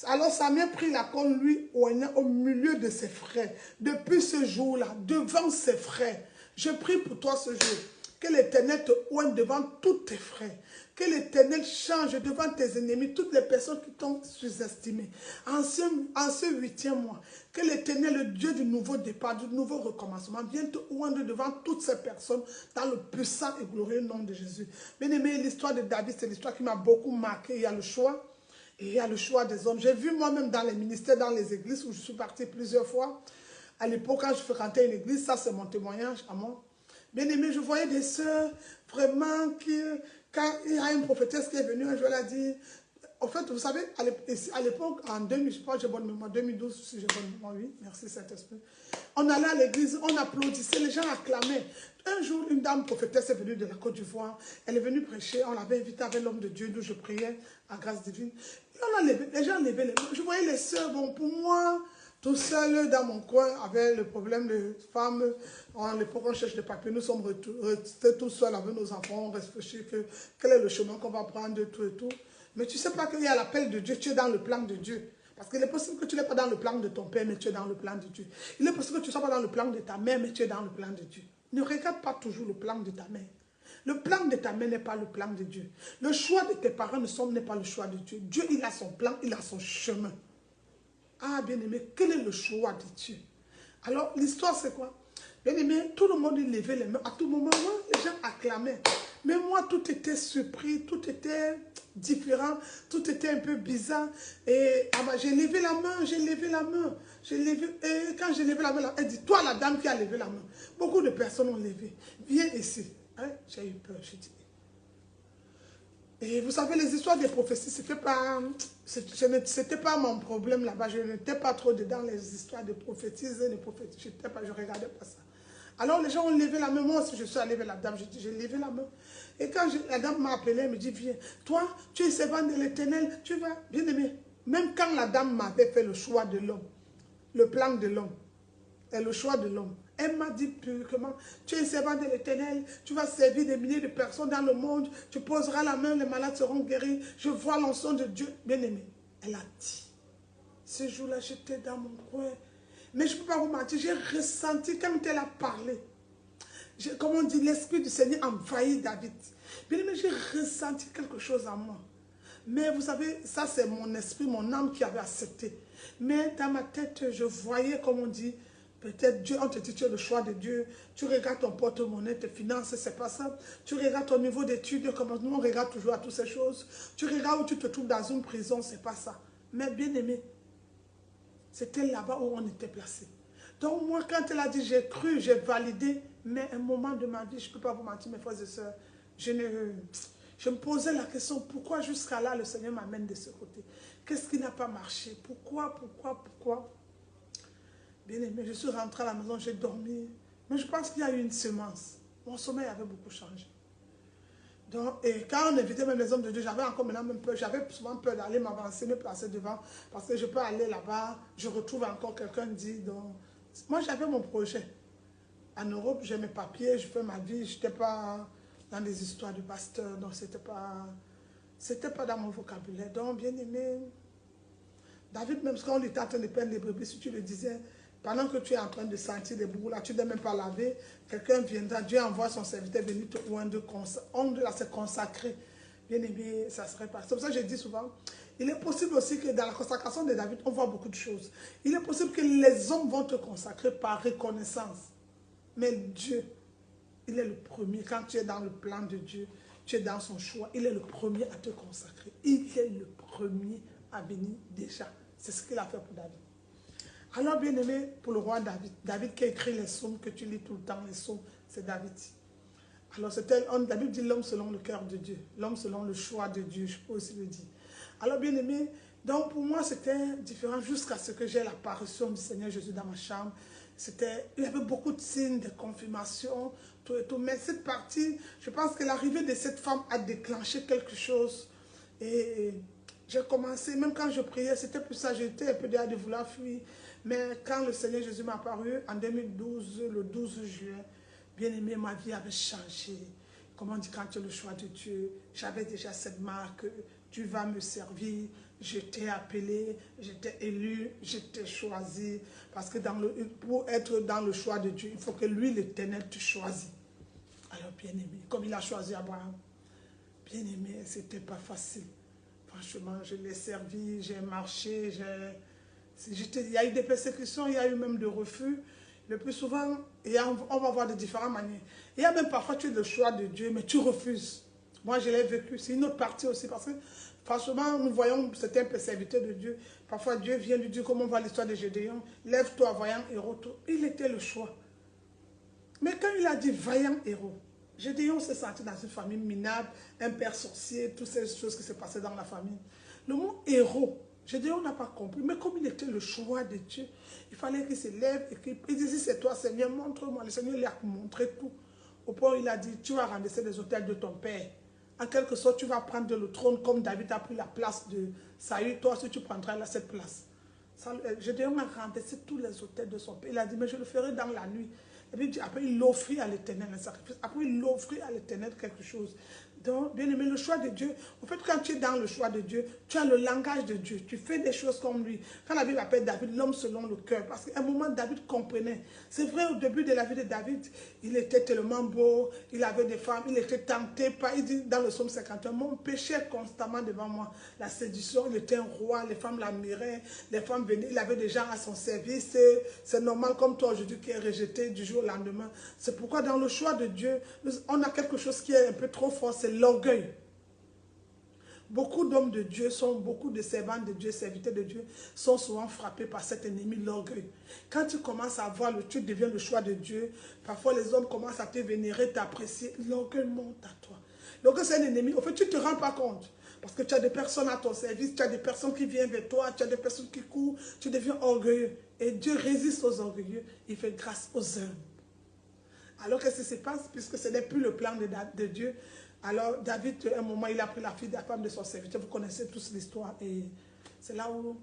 alors Samuel prit la corne, lui, au milieu de ses frères. Depuis ce jour-là, devant ses frères, je prie pour toi ce jour, que l'Éternel te oigne devant tous tes frères. Que l'Éternel change devant tes ennemis, toutes les personnes qui t'ont sous-estimé. En ce 8e mois, que l'Éternel, le Dieu du nouveau départ, du nouveau recommencement, vienne te oindre devant toutes ces personnes dans le puissant et glorieux nom de Jésus. Bien aimé, l'histoire de David, c'est l'histoire qui m'a beaucoup marqué. Il y a le choix et il y a le choix des hommes. J'ai vu moi-même dans les ministères, dans les églises où je suis partie plusieurs fois. À l'époque, quand je fréquentais une église, ça c'est mon témoignage à moi. Bien aimé, je voyais des sœurs vraiment qui... Quand il y a une prophétesse qui est venue, un jour elle a dit, en fait, vous savez, à l'époque, en 2000, je pense que j'ai bonne mémoire, 2012, si j'ai bonne mémoire, oui, merci Saint-Esprit. On allait à l'église, on applaudissait, les gens acclamaient. Un jour, une dame prophétesse est venue de la Côte d'Ivoire, elle est venue prêcher, on l'avait invitée avec l'homme de Dieu, d'où je priais, à grâce divine. Et on a levé, les gens levaient les mains. Je voyais les sœurs, bon, pour moi, tout seul dans mon coin, avec le problème de femmes. À l'époque, on cherche des papiers. Nous sommes restés tout seuls avec nos enfants. On réfléchit quel est le chemin qu'on va prendre, tout et tout. Mais tu ne sais pas qu'il y a l'appel de Dieu. Tu es dans le plan de Dieu. Parce qu'il est possible que tu n'es pas dans le plan de ton père, mais tu es dans le plan de Dieu. Il est possible que tu ne sois pas dans le plan de ta mère, mais tu es dans le plan de Dieu. Ne regarde pas toujours le plan de ta mère. Le plan de ta mère n'est pas le plan de Dieu. Le choix de tes parents n'est pas le choix de Dieu. Dieu, il a son plan, il a son chemin. Ah, bien-aimé, quel est le choix de Dieu? Alors, l'histoire, c'est quoi? Bien-aimé, tout le monde levait les mains. À tout moment, moi, les gens acclamaient. Mais moi, tout était surpris, tout était différent, tout était un peu bizarre. Et j'ai levé la main, j'ai levé la main. Et quand j'ai levé la main, elle dit, toi, la dame qui a levé la main. Beaucoup de personnes ont levé. Viens ici. Hein? J'ai eu peur, j'ai dit. Et vous savez, les histoires des prophéties, c'était pas mon problème là-bas. Je n'étais pas trop dedans les histoires de prophéties et de prophéties. Je ne regardais pas ça. Alors les gens ont levé la main. Moi aussi, je suis allée vers la dame. J'ai levé la main. Et quand la dame m'a appelé, elle me dit, viens, toi, tu es servante de l'Éternel, tu vas, bien aimé. Même quand la dame m'avait fait le choix de l'homme, le plan de l'homme, et le choix de l'homme, elle m'a dit publiquement, tu es servant de l'Éternel, tu vas servir des milliers de personnes dans le monde, tu poseras la main, les malades seront guéris, je vois l'onction de Dieu. Bien aimé, elle a dit, ce jour-là, j'étais dans mon coin. Mais je ne peux pas vous mentir, j'ai ressenti, quand elle a parlé, comme on dit, l'Esprit du Seigneur envahit David. Bien aimé, j'ai ressenti quelque chose en moi. Mais vous savez, ça c'est mon esprit, mon âme qui avait accepté. Mais dans ma tête, je voyais, comme on dit, peut-être Dieu, on te dit, tu as le choix de Dieu. Tu regardes ton porte-monnaie, tes finances, c'est pas ça. Tu regardes ton niveau d'études, comme nous on regarde toujours à toutes ces choses. Tu regardes où tu te trouves dans une prison, c'est pas ça. Mais bien aimé, c'était là-bas où on était placé. Donc moi, quand elle a dit, j'ai cru, j'ai validé, mais un moment de ma vie, je ne peux pas vous mentir, mes frères et sœurs, je me posais la question, pourquoi jusqu'à là, le Seigneur m'amène de ce côté? Qu'est-ce qui n'a pas marché? Pourquoi? Bien aimé, je suis rentrée à la maison, j'ai dormi. Mais je pense qu'il y a eu une semence. Mon sommeil avait beaucoup changé. Donc, et quand on invitait même les hommes de Dieu, j'avais encore maintenant même peur. J'avais souvent peur d'aller m'avancer, me placer devant. Parce que je peux aller là-bas, je retrouve encore quelqu'un dit. Donc, moi, j'avais mon projet. En Europe, j'ai mes papiers, je fais ma vie. Je n'étais pas dans des histoires de pasteur. Donc, c'était pas dans mon vocabulaire. Donc, bien aimé, David, même quand on était en train de peindre les brebis, si tu le disais, pendant que tu es en train de sentir les bouts là, tu n'es même pas lavé, quelqu'un viendra, Dieu envoie son serviteur venir te oindre, là c'est consacré. Bien aimé, ça serait pas. C'est pour ça que je dis souvent, il est possible aussi que dans la consacration de David, on voit beaucoup de choses. Il est possible que les hommes vont te consacrer par reconnaissance. Mais Dieu, il est le premier. Quand tu es dans le plan de Dieu, tu es dans son choix, il est le premier à te consacrer. Il est le premier à venir déjà. C'est ce qu'il a fait pour David. Alors, bien aimé, pour le roi David, David qui a écrit les psaumes, que tu lis tout le temps, les psaumes, c'est David. Alors, David dit l'homme selon le cœur de Dieu, l'homme selon le choix de Dieu, je peux aussi le dire. Alors, bien aimé, donc pour moi, c'était différent jusqu'à ce que j'ai l'apparition du Seigneur Jésus dans ma chambre. Il y avait beaucoup de signes de confirmation, tout et tout. Mais cette partie, je pense que l'arrivée de cette femme a déclenché quelque chose. Et j'ai commencé, même quand je priais, c'était pour ça, j'étais un peu derrière de vouloir fuir. Mais quand le Seigneur Jésus m'a apparu en 2012, le 12 juin, bien aimé, ma vie avait changé. Comme on dit, quand tu as le choix de Dieu, j'avais déjà cette marque, tu vas me servir, j'étais appelé, j'étais élu, j'étais choisi. Parce que pour être dans le choix de Dieu, il faut que lui, l'Éternel, te choisisse. Alors, bien aimé, comme il a choisi Abraham, bien aimé, c'était pas facile. Franchement, je l'ai servi, j'ai marché, il y a eu des persécutions, il y a eu même des refus. Le plus souvent, on va voir de différentes manières. Il y a même parfois, tu as le choix de Dieu, mais tu refuses. Moi, je l'ai vécu. C'est une autre partie aussi, parce que franchement, nous voyons, c'était un serviteur de Dieu. Parfois, Dieu vient lui dire, comme on voit l'histoire de Gédéon, lève-toi, vaillant héros. Il était le choix. Mais quand il a dit vaillant héros, Gédéon s'est senti dans une famille minable, un père sorcier, toutes ces choses qui se passaient dans la famille. Le mot héros, Gédéon n'a pas compris, mais comme il était le choix de Dieu, il fallait qu'il se lève et qu'il dise, c'est toi Seigneur, montre-moi. Le Seigneur lui a montré tout. Au point où il a dit, tu vas ramasser les autels de ton père. En quelque sorte, tu vas prendre le trône comme David a pris la place de Saül. Toi aussi, tu prendras cette place. Gédéon a renversé tous les autels de son père. Il a dit, mais je le ferai dans la nuit. Et puis, après, il offrit à l'Éternel un sacrifice. Après, il offrit à l'Éternel quelque chose. Donc, bien aimé, le choix de Dieu, en fait, quand tu es dans le choix de Dieu, tu as le langage de Dieu. Tu fais des choses comme lui. Quand la Bible appelle David l'homme selon le cœur, parce qu'à un moment, David comprenait. C'est vrai, au début de la vie de David, il était tellement beau, il avait des femmes, il était tenté par, il dit dans le psaume 51, mon péché est constamment devant moi. La séduction, il était un roi, les femmes l'admiraient, les femmes venaient, il avait des gens à son service. C'est normal comme toi aujourd'hui qui est rejeté du jour au lendemain. C'est pourquoi dans le choix de Dieu, on a quelque chose qui est un peu trop fort, c'est l'orgueil. Beaucoup d'hommes de Dieu beaucoup de servants de Dieu, serviteurs de Dieu, sont souvent frappés par cet ennemi, l'orgueil. Quand tu commences à voir, tu deviens le choix de Dieu, parfois les hommes commencent à te vénérer, t'apprécier, l'orgueil monte à toi. L'orgueil c'est un ennemi, en fait tu ne te rends pas compte. Parce que tu as des personnes à ton service, tu as des personnes qui viennent vers toi, tu as des personnes qui courent, tu deviens orgueilleux. Et Dieu résiste aux orgueilleux, il fait grâce aux hommes. Alors qu'est-ce qui se passe? Puisque ce n'est plus le plan de Dieu. Alors David, à un moment, il a pris la fille de la femme de son serviteur. Vous connaissez tous l'histoire. Et c'est là où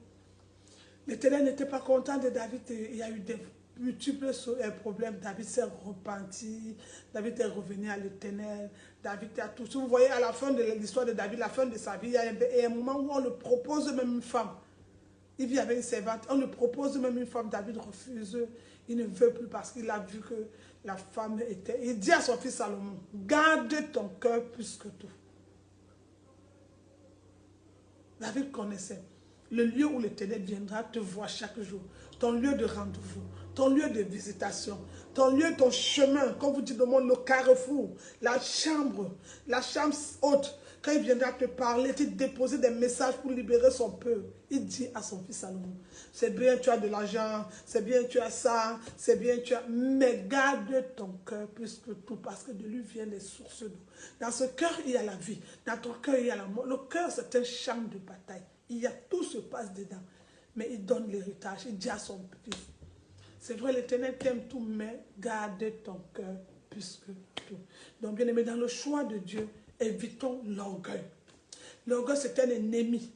l'Éternel n'était pas content de David. Il y a eu des multiples problèmes. David s'est repenti. David est revenu à l'Éternel. David a tout. Si vous voyez à la fin de l'histoire de David, la fin de sa vie, il y a un moment où on le propose même une femme. Il vit avec une servante. On lui propose même une femme. David refuse. Il ne veut plus parce qu'il a vu que la femme était... Il dit à son fils Salomon, garde ton cœur plus que tout. David connaissait le lieu où l'Éternel viendra te voir chaque jour. Ton lieu de rendez-vous, ton lieu de visitation, ton lieu, ton chemin, comme vous dites dans le monde, le carrefour, la chambre haute. Quand il viendra te parler, te déposer des messages pour libérer son peuple, il dit à son fils Salomon, c'est bien tu as de l'argent, c'est bien tu as ça, c'est bien tu as... Mais garde ton cœur plus que tout, parce que de lui viennent les sources d'eau. Dans ce cœur, il y a la vie. Dans ton cœur, il y a la mort. Le cœur, c'est un champ de bataille. Il y a tout se passe dedans. Mais il donne l'héritage, il dit à son fils. C'est vrai, l'Éternel t'aime tout, mais garde ton cœur plus que tout. Donc, bien aimé, dans le choix de Dieu, évitons l'orgueil. L'orgueil, c'est un ennemi.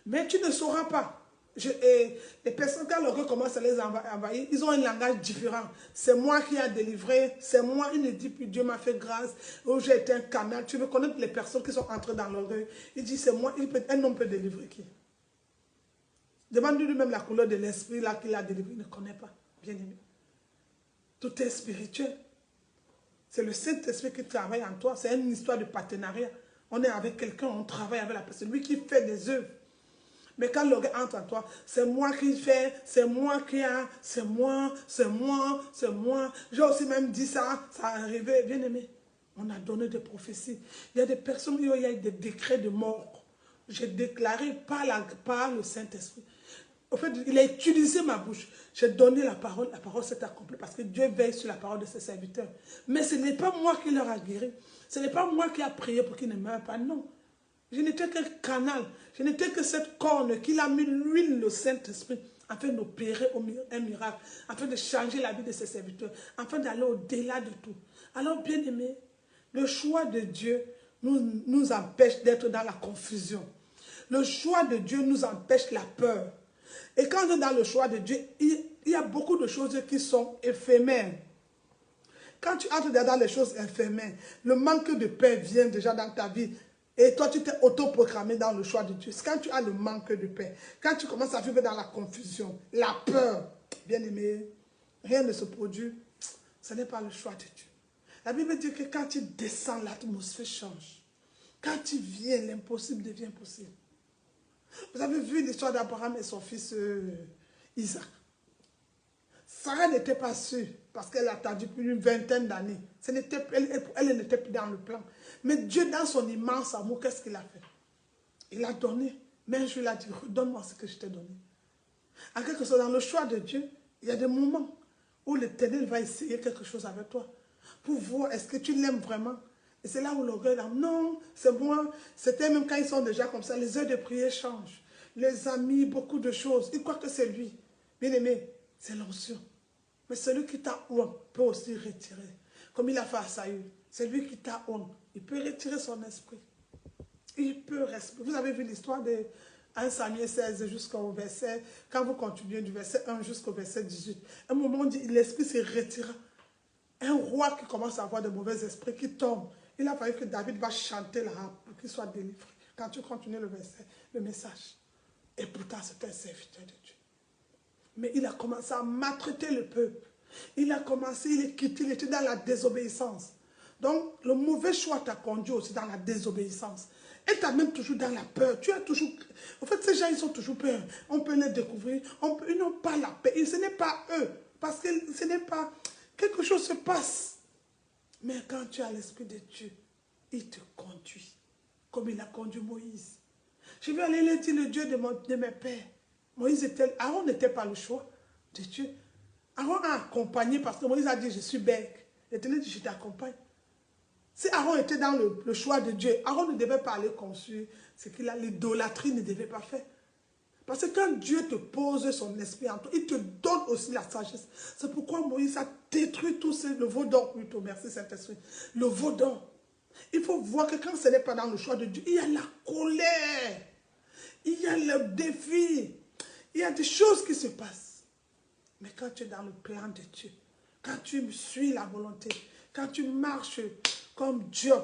Mais tu ne sauras pas. Les personnes, quand l'orgueil commence à les envahir, ils ont un langage différent. C'est moi qui ai délivré, c'est moi, il ne dit plus Dieu m'a fait grâce, ou j'ai été un canal. Tu veux connaître les personnes qui sont entrées dans l'orgueil. Il dit c'est moi, un homme peut délivrer qui? Demande-lui lui-même la couleur de l'esprit là qu'il a délivré, il ne connaît pas, bien aimé. Tout est spirituel. C'est le Saint-Esprit qui travaille en toi. C'est une histoire de partenariat. On est avec quelqu'un, on travaille avec la personne. Lui qui fait des œuvres. Mais quand l'orgueil entre en toi, c'est moi qui fais, c'est moi qui a, c'est moi, c'est moi, c'est moi. J'ai aussi même dit ça, ça est arrivé. Bien aimé, on a donné des prophéties. Il y a des personnes où il y a des décrets de mort. J'ai déclaré par le Saint-Esprit. En fait, il a utilisé ma bouche. J'ai donné la parole s'est accomplie parce que Dieu veille sur la parole de ses serviteurs. Mais ce n'est pas moi qui leur a guéri. Ce n'est pas moi qui a prié pour qu'ils ne meurent pas, non. Je n'étais qu'un canal. Je n'étais que cette corne qu'il a mis l'huile, le Saint-Esprit, afin d'opérer un miracle, afin de changer la vie de ses serviteurs, afin d'aller au-delà de tout. Alors, bien aimé, le choix de Dieu nous empêche d'être dans la confusion. Le choix de Dieu nous empêche la peur. Et quand on est dans le choix de Dieu, il y a beaucoup de choses qui sont éphémères. Quand tu entres dans les choses éphémères, le manque de paix vient déjà dans ta vie. Et toi, tu t'es autoproclamé dans le choix de Dieu. C'est quand tu as le manque de paix, quand tu commences à vivre dans la confusion, la peur, bien aimé, rien ne se produit. Ce n'est pas le choix de Dieu. La Bible dit que quand tu descends, l'atmosphère change. Quand tu viens, l'impossible devient possible. Vous avez vu l'histoire d'Abraham et son fils Isaac. Sarah n'était pas sûre parce qu'elle a attendu plus d'une vingtaine d'années. Elle n'était plus dans le plan. Mais Dieu, dans son immense amour, qu'est-ce qu'il a fait? Il a donné. Mais un jour, il a dit, redonne-moi ce que je t'ai donné. En quelque sorte, dans le choix de Dieu, il y a des moments où l'Éternel va essayer quelque chose avec toi pour voir est-ce que tu l'aimes vraiment. Et c'est là où l'orgueil dit, non, c'est moi. C'était même quand ils sont déjà comme ça, les heures de prière changent. Les amis, beaucoup de choses. Ils croient que c'est lui. Bien aimé, c'est l'onction. Mais celui qui t'a honte peut aussi retirer. Comme il a fait à Saül. C'est lui qui t'a honte. Il peut retirer son esprit. Il peut respirer. Vous avez vu l'histoire de 1 Samuel 16 jusqu'au verset, quand vous continuez du verset 1 jusqu'au verset 18. À un moment, l'esprit se retira. Un roi qui commence à avoir de mauvais esprits qui tombe. Il a fallu que David va chanter la harpe pour qu'il soit délivré. Quand tu continues le verset, le message. Et pourtant, c'est un serviteur de Dieu. Mais il a commencé à maltraiter le peuple. Il a commencé, il est quitté, il était dans la désobéissance. Donc, le mauvais choix t'a conduit aussi dans la désobéissance. Et t'amène toujours dans la peur. Tu as toujours... En fait, ces gens, ils ont toujours peur. On peut les découvrir. Ils n'ont pas la paix. Et ce n'est pas eux. Parce que ce n'est pas... Quelque chose se passe. Mais quand tu as l'Esprit de Dieu, il te conduit. Comme il a conduit Moïse. Je vais aller dire le Dieu de mes pères. Aaron n'était pas le choix de Dieu. Aaron a accompagné parce que Moïse a dit, je suis bête. L'Éternel dit, je t'accompagne. Si Aaron était dans le choix de Dieu, Aaron ne devait pas aller construire ce qu'il a, l'idolâtrie ne devait pas faire. Parce que quand Dieu te pose son esprit en toi, il te donne aussi la sagesse. C'est pourquoi Moïse a détruit tout le vaudon plutôt. Merci Saint-Esprit. Le vaudon. Il faut voir que quand ce n'est pas dans le choix de Dieu, il y a la colère. Il y a le défi. Il y a des choses qui se passent. Mais quand tu es dans le plan de Dieu, quand tu suis la volonté, quand tu marches comme Job,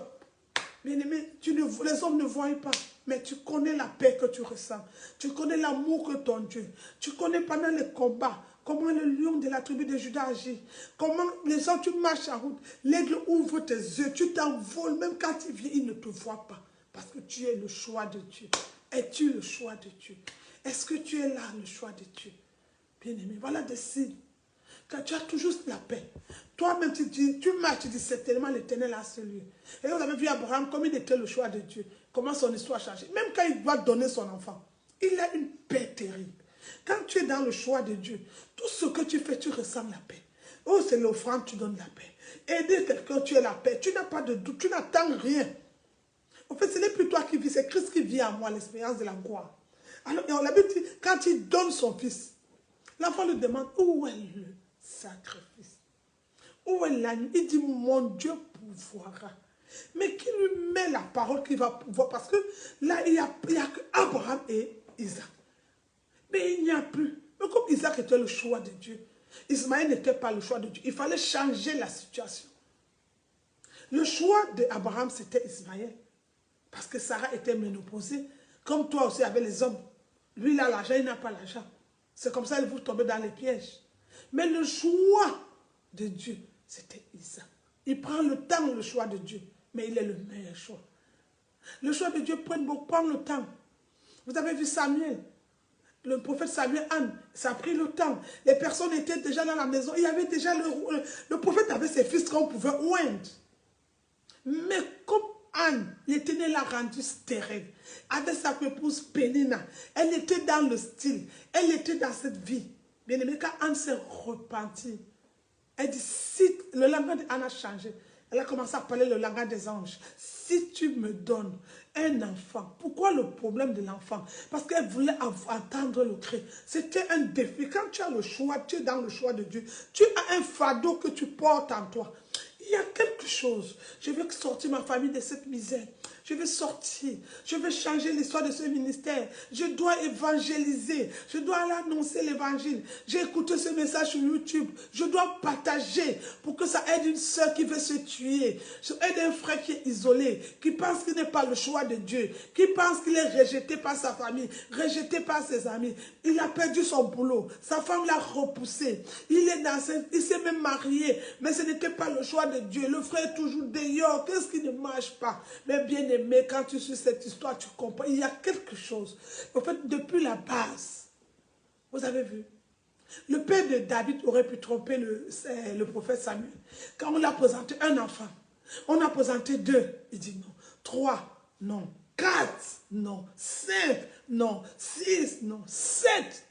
bien-aimé, les hommes ne voient pas, mais tu connais la paix que tu ressens. Tu connais l'amour que ton Dieu. Tu connais pendant les combats, comment le lion de la tribu de Juda agit. Comment les gens, tu marches en route, l'aigle ouvre tes yeux, tu t'envoles, même quand il vient, il ne te voit pas. Parce que tu es le choix de Dieu. Es-tu le choix de Dieu? Est-ce que tu es là, le choix de Dieu? Bien-aimé, voilà des signes. Quand tu as toujours la paix. Toi-même, tu marches, tu dis, c'est tellement l'Éternel à ce lieu. Et vous avez vu Abraham, comme il était le choix de Dieu, comment son histoire a changé. Même quand il doit donner son enfant, il a une paix terrible. Quand tu es dans le choix de Dieu, tout ce que tu fais, tu ressens la paix. Oh, c'est l'offrande, tu donnes la paix. Aider quelqu'un, tu as la paix. Tu n'as pas de doute, tu n'attends rien. En fait, ce n'est plus toi qui vis, c'est Christ qui vit en moi, l'expérience de la gloire. Alors, on l'a dit, quand il donne son fils, l'enfant lui demande, où est le sacrifice? Où est l'agneau? Il dit, mon Dieu pourvoira. Mais qui lui met la parole qu'il va pouvoir? Parce que là, il n'y a que Abraham et Isaac. Mais il n'y a plus. Mais comme Isaac était le choix de Dieu, Ismaël n'était pas le choix de Dieu. Il fallait changer la situation. Le choix d'Abraham, c'était Ismaël. Parce que Sarah était ménopausée. Comme toi aussi avec les hommes. Lui, il a l'argent, il n'a pas l'argent. C'est comme ça qu'il vous tombez dans les pièges. Mais le choix de Dieu, c'était Isaac. Il prend le temps, le choix de Dieu. Mais il est le meilleur choix. Le choix de Dieu prend le temps. Vous avez vu Samuel. Le prophète Samuel, Anne, ça a pris le temps. Les personnes étaient déjà dans la maison. Il y avait déjà le prophète avait ses fils qu'on pouvait oindre. Mais comme Anne, l'Éternel l'a rendue stérile. Avec sa épouse Pénina, elle était dans le style. Elle était dans cette vie. Bien aimé, quand Anne s'est repentie, elle dit, si le langage d'Anne a changé, elle a commencé à parler le langage des anges. Si tu me donnes un enfant, pourquoi le problème de l'enfant? Parce qu'elle voulait entendre le cri. C'était un défi. Quand tu as le choix, tu es dans le choix de Dieu. Tu as un fardeau que tu portes en toi. Il y a quelque chose. Je veux sortir ma famille de cette misère. Je vais sortir. Je vais changer l'histoire de ce ministère. Je dois évangéliser. Je dois aller annoncer l'évangile. J'ai écouté ce message sur YouTube. Je dois partager pour que ça aide une soeur qui veut se tuer. Ça aide un frère qui est isolé, qui pense qu'il n'est pas le choix de Dieu, qui pense qu'il est rejeté par sa famille, rejeté par ses amis. Il a perdu son boulot. Sa femme l'a repoussé. Il s'est même marié, mais ce n'était pas le choix de Dieu. Le frère est toujours dehors. Qu'est-ce qui ne marche pas? Mais bien aimé, quand tu suis cette histoire, tu comprends. Il y a quelque chose. En fait, depuis la base, vous avez vu, le père de David aurait pu tromper le prophète Samuel. Quand on l'a présenté un enfant, on a présenté 2. Il dit non. 3, non. 4, non. 5, non. 6, non. 7.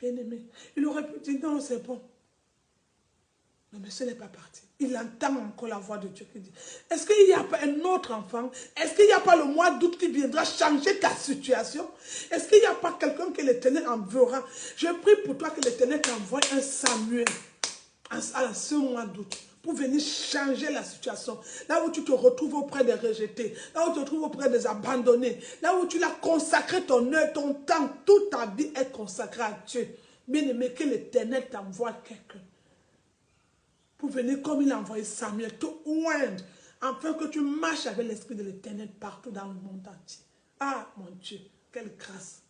Bien aimé, il aurait pu dire non, c'est bon. Mais ce n'est pas parti. Il entend encore la voix de Dieu qui dit, est-ce qu'il n'y a pas un autre enfant? Est-ce qu'il n'y a pas le mois d'août qui viendra changer ta situation? Est-ce qu'il n'y a pas quelqu'un que l'Éternel enverra? Je prie pour toi que l'Éternel t'envoie un Samuel en ce mois d'août pour venir changer la situation. Là où tu te retrouves auprès des rejetés, là où tu te retrouves auprès des abandonnés, là où tu l'as consacré ton heure, ton temps, toute ta vie est consacrée à Dieu. Bien aimé, que l'Éternel t'envoie quelqu'un pour venir comme il a envoyé Samuel, te oindre afin que tu marches avec l'Esprit de l'Éternel partout dans le monde entier. Ah, mon Dieu, quelle grâce.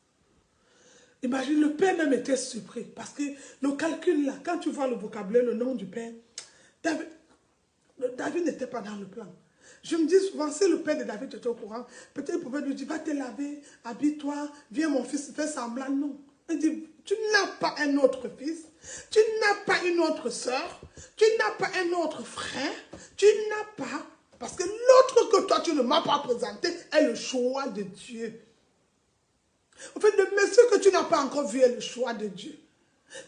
Imagine, le Père même était surpris, parce que le calcul là, quand tu vois le vocabulaire, le nom du Père, David n'était pas dans le plan. Je me dis souvent, si le père de David était au courant, peut-être il pouvait lui dire, va te laver, habille-toi, viens mon fils, fais semblant. Non. Il dit, tu n'as pas un autre fils, tu n'as pas une autre soeur, tu n'as pas un autre frère, tu n'as pas, parce que l'autre que toi tu ne m'as pas présenté est le choix de Dieu. En fait, le monsieur que tu n'as pas encore vu est le choix de Dieu.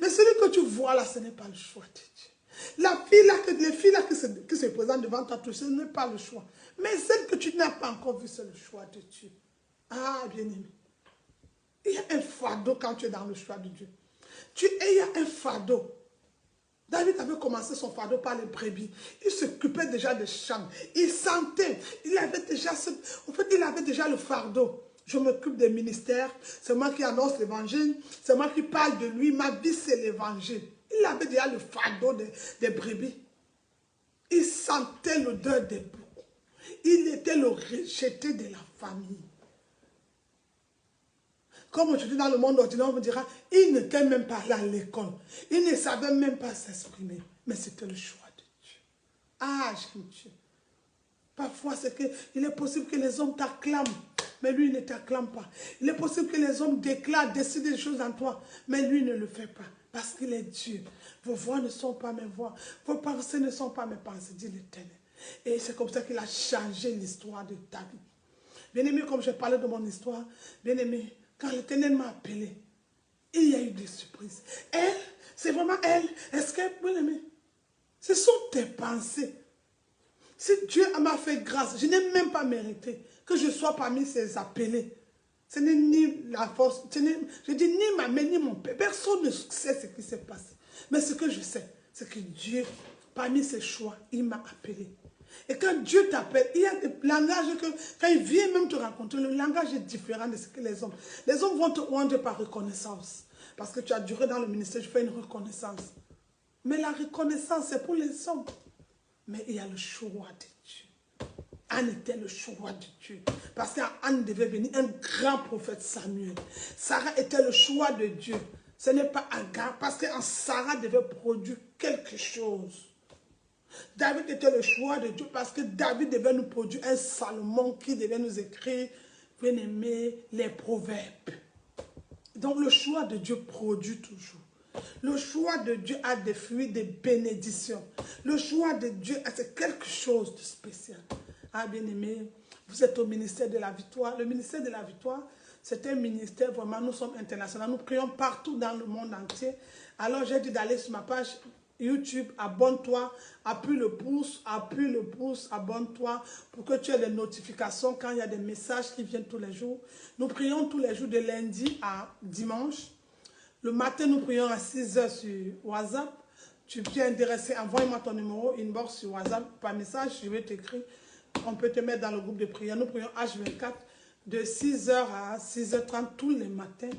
Mais celui que tu vois là, ce n'est pas le choix de Dieu. Les filles là qui se présentent devant toi, ce n'est pas le choix. Mais celle que tu n'as pas encore vue, c'est le choix de Dieu. Ah, bien-aimé. Il y a un fardeau quand tu es dans le choix de Dieu. Il y a un fardeau. David avait commencé son fardeau par les brebis. Il s'occupait déjà des champs. Il sentait. Il avait déjà le fardeau. Je m'occupe des ministères. C'est moi qui annonce l'évangile. C'est moi qui parle de lui. Ma vie, c'est l'évangile. Il avait déjà le fardeau des brebis. Il sentait l'odeur des boucs. Il était le rejeté de la famille. Comme aujourd'hui dans le monde ordinaire, on vous dira, il n'était même pas allé à l'école. Il ne savait même pas s'exprimer. Mais c'était le choix de Dieu. Ah, j'aime Dieu. Parfois, il est possible que les hommes t'acclament, mais lui, il ne t'acclame pas. Il est possible que les hommes déclarent, décident des choses en toi, mais lui ne le fait pas. Parce qu'il est Dieu. Vos voix ne sont pas mes voix. Vos pensées ne sont pas mes pensées, dit l'Éternel. Et c'est comme ça qu'il a changé l'histoire de David. Bien-aimé, comme je parlais de mon histoire, bien-aimé, quand l'Éternel m'a appelé, il y a eu des surprises. Elle, c'est vraiment elle. Est-ce que, bien-aimé, ce sont tes pensées. Si Dieu m'a fait grâce, je n'ai même pas mérité que je sois parmi ces appelés. Ce n'est ni la force, je dis ni ma mère, ni mon père. Personne ne sait ce qui s'est passé. Mais ce que je sais, c'est que Dieu, parmi ses choix, il m'a appelé. Et quand Dieu t'appelle, il y a des langages que, quand il vient même te rencontrer, le langage est différent de ce que les hommes. Les hommes vont te rendre par reconnaissance. Parce que tu as duré dans le ministère, je fais une reconnaissance. Mais la reconnaissance, c'est pour les hommes. Mais il y a le choix de Dieu. Anne était le choix de Dieu. Parce qu'Anne devait venir un grand prophète Samuel. Sarah était le choix de Dieu. Ce n'est pas Agar, parce qu'en Sarah devait produire quelque chose. David était le choix de Dieu parce que David devait nous produire un Salomon qui devait nous écrire, bien aimé, les proverbes. Donc le choix de Dieu produit toujours. Le choix de Dieu a des fruits de bénédiction. Le choix de Dieu, c'est quelque chose de spécial. Ah, bien aimé, vous êtes au ministère de la victoire. Le ministère de la victoire, c'est un ministère, vraiment, nous sommes internationaux. Nous prions partout dans le monde entier. Alors, j'ai dit d'aller sur ma page YouTube, abonne-toi, appuie le pouce, abonne-toi pour que tu aies des notifications quand il y a des messages qui viennent tous les jours. Nous prions tous les jours de lundi à dimanche. Le matin, nous prions à 6 h sur WhatsApp. Tu es intéressé, envoie-moi ton numéro, inbox sur WhatsApp, par message, je vais t'écrire. On peut te mettre dans le groupe de prière. Nous prions H24 de 6 h à 6 h 30 tous les matins.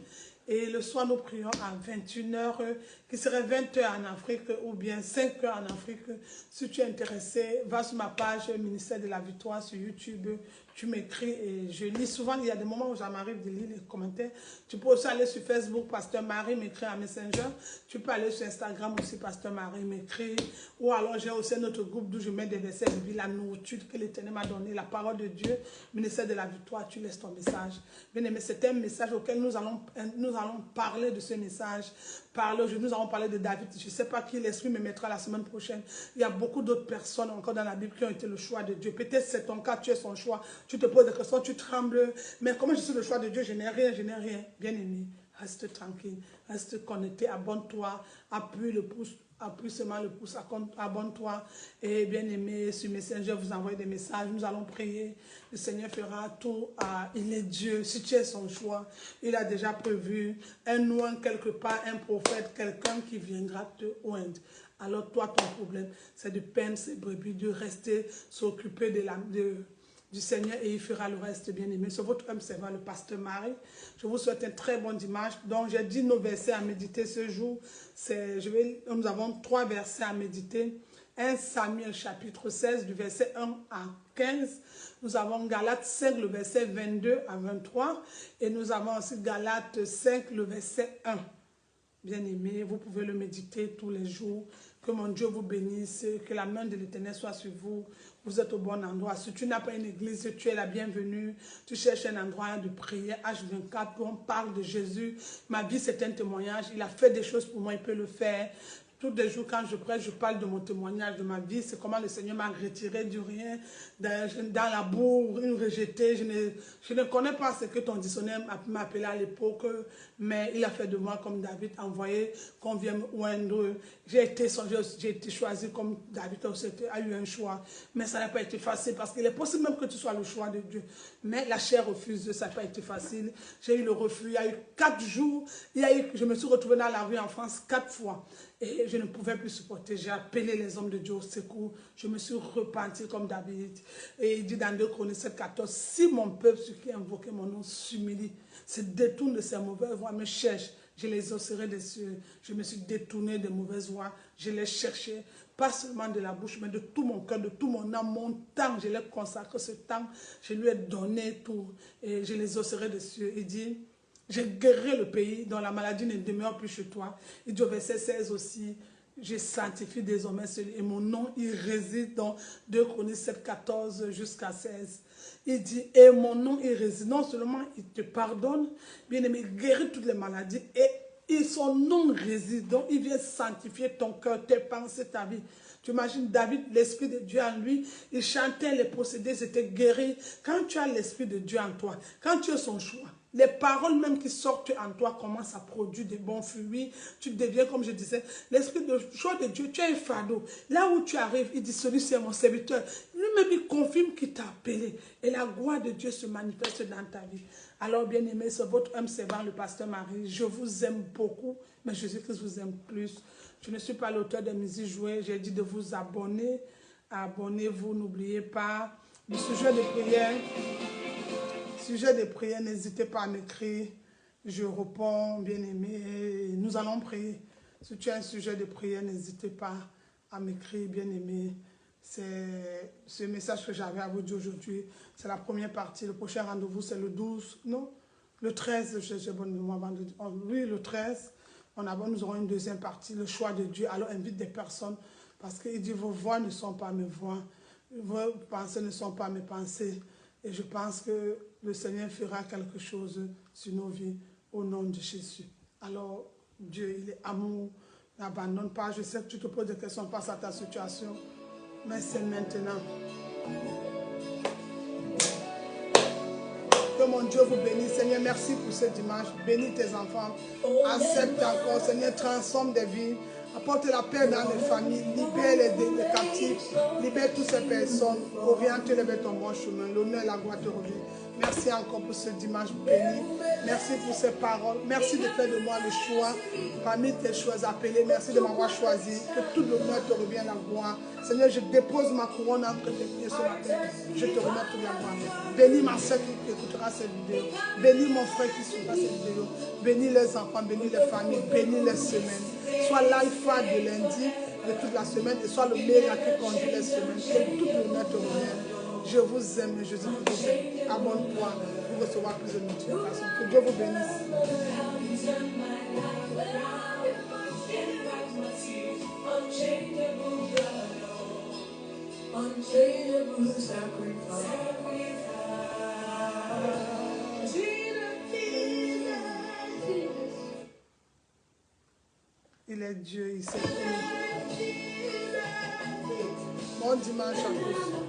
Et le soir, nous prions à 21 h, qui serait 20 h en Afrique ou bien 5 h en Afrique. Si tu es intéressé, va sur ma page Ministère de la Victoire sur YouTube. Tu m'écris et je lis. Souvent, il y a des moments où ça m'arrive de lire les commentaires. Tu peux aussi aller sur Facebook, Pasteur Marie m'écrit à Messenger. Tu peux aller sur Instagram aussi, Pasteur Marie m'écrit. Ou alors, j'ai aussi notre groupe d'où je mets des versets de vie, la nourriture que l'Éternel m'a donné, la parole de Dieu, Ministère de la Victoire. Tu laisses ton message. Bien aimé, c'est un message auquel nous allons parler de ce message. Nous allons parler de David. Je ne sais pas qui l'Esprit me mettra la semaine prochaine. Il y a beaucoup d'autres personnes encore dans la Bible qui ont été le choix de Dieu. Peut-être c'est ton cas, tu es son choix. Tu te poses des questions, tu trembles. Mais comment je suis le choix de Dieu? Je n'ai rien, je n'ai rien. Bien aimé, reste tranquille, reste connecté, abonne-toi, appuie le pouce. Appuie seulement le pouce, abonne-toi. Et bien aimé, sur Messenger, vous envoyez des messages. Nous allons prier. Le Seigneur fera tout. Il est Dieu. Si tu es son choix, il a déjà prévu un oint quelque part, un prophète, quelqu'un qui viendra te oindre. Alors toi, ton problème, c'est de peindre ses brebis, de rester s'occuper du Seigneur et il fera le reste, bien aimé. C'est votre homme servant, le pasteur Marie. Je vous souhaite un très bon dimanche. Donc, j'ai dit nos versets à méditer ce jour. Nous avons 3 versets à méditer. 1 Samuel chapitre 16 du verset 1 à 15. Nous avons Galates 5 le verset 22 à 23 et nous avons aussi Galates 5 le verset 1. Bien-aimés, vous pouvez le méditer tous les jours. Que mon Dieu vous bénisse, que la main de l'Éternel soit sur vous. Vous êtes au bon endroit. Si tu n'as pas une église, tu es la bienvenue. Tu cherches un endroit de prière H24 où on parle de Jésus. Ma vie, c'est un témoignage. Il a fait des choses pour moi, il peut le faire. Tous les jours, quand je prêche, je parle de mon témoignage, de ma vie. C'est comment le Seigneur m'a retiré du rien, dans la bourre, une rejetée. Je ne connais pas ce que ton dictionnaire m'a appelé à l'époque, mais il a fait de moi comme David, envoyé qu'on vienne oindre. J'ai été choisi comme David a eu un choix. Mais ça n'a pas été facile parce qu'il est possible même que tu sois le choix de Dieu. Mais la chair refuse, ça n'a pas été facile. J'ai eu le refus. Il y a eu 4 jours. Je me suis retrouvée dans la rue en France 4 fois. Et je ne pouvais plus supporter. J'ai appelé les hommes de Dieu au secours. Je me suis repenti comme David. Et il dit dans 2 Chroniques 7,14, si mon peuple, ceux qui invoquent mon nom, s'humilie, se détourne de ses mauvaises voies, me cherche, je les exaucerai des cieux. Je me suis détourné des mauvaises voies. Je les cherchais, pas seulement de la bouche, mais de tout mon cœur, de tout mon âme, mon temps. Je l'ai consacré ce temps. Je lui ai donné tout. Et je les exaucerai des cieux. Il dit, j'ai guéri le pays dont la maladie ne demeure plus chez toi. Il dit au verset 16 aussi, je sanctifie désormais celui et mon nom, il réside dans 2 Chroniques 7, 14 jusqu'à 16. Il dit, et mon nom, il réside. Non seulement il te pardonne, bien aimé, il guérit toutes les maladies et son nom réside. Donc il vient sanctifier ton cœur, tes pensées, ta vie. Tu imagines David, l'Esprit de Dieu en lui, il chantait, les possédés, c'était guéri. Quand tu as l'Esprit de Dieu en toi, quand tu as son choix, les paroles même qui sortent en toi commencent à produire des bons fruits. Tu deviens, comme je disais, l'Esprit de choix de Dieu, tu as un fardeau. Là où tu arrives, il dit, celui-ci est mon serviteur. Lui-même, il confirme qu'il t'a appelé. Et la gloire de Dieu se manifeste dans ta vie. Alors, bien aimé, c'est votre homme servant, le pasteur Marie. Je vous aime beaucoup, mais Jésus-Christ vous aime plus. Je ne suis pas l'auteur de musique jouée. J'ai dit de vous abonner. Abonnez-vous, n'oubliez pas. Le sujet de prière. Sujet de prière, n'hésitez pas à m'écrire. Je réponds, bien aimé. Nous allons prier. Si tu as un sujet de prière, n'hésitez pas à m'écrire, bien aimé. C'est ce message que j'avais à vous dire aujourd'hui. C'est la première partie. Le prochain rendez-vous, c'est le 12, non? Le 13, j'ai bonne mémoire. Oui, le 13. Nous aurons une deuxième partie, le choix de Dieu. Alors invite des personnes parce qu'il dit vos voix ne sont pas mes voix, vos pensées ne sont pas mes pensées. Et je pense que le Seigneur fera quelque chose sur nos vies au nom de Jésus. Alors Dieu, il est amour, n'abandonne pas. Je sais que tu te poses des questions face à ta situation, mais c'est maintenant. Que mon Dieu vous bénisse. Seigneur, merci pour ce dimanche. Bénis tes enfants. Accepte encore. Seigneur, transforme des vies. Apporte la paix dans les familles. Libère les captifs. Libère toutes ces personnes. Oriente-les vers ton bon chemin. L'honneur et la gloire te revient. Merci encore pour ce dimanche béni. Merci pour ces paroles. Merci de faire de moi le choix parmi tes choix appelés. Merci de m'avoir choisi. Que tout l'honneur te revienne la gloire. Seigneur, je dépose ma couronne entre tes pieds sur la terre. Je te remets toute la gloire. Bénis ma soeur qui écoutera cette vidéo. Bénis mon frère qui suivra cette vidéo. Bénis les enfants, bénis les familles, bénis les semaines. Sois l'alpha de lundi de toute la semaine et sois le meilleur qui conduit les semaines. Que toute l'honneur te revienne. Je vous aime, Jésus vous aime. Abonne-toi pour recevoir plus de notifications. Que Dieu vous bénisse. Il est Dieu, il s'est fait. Bon dimanche à tous.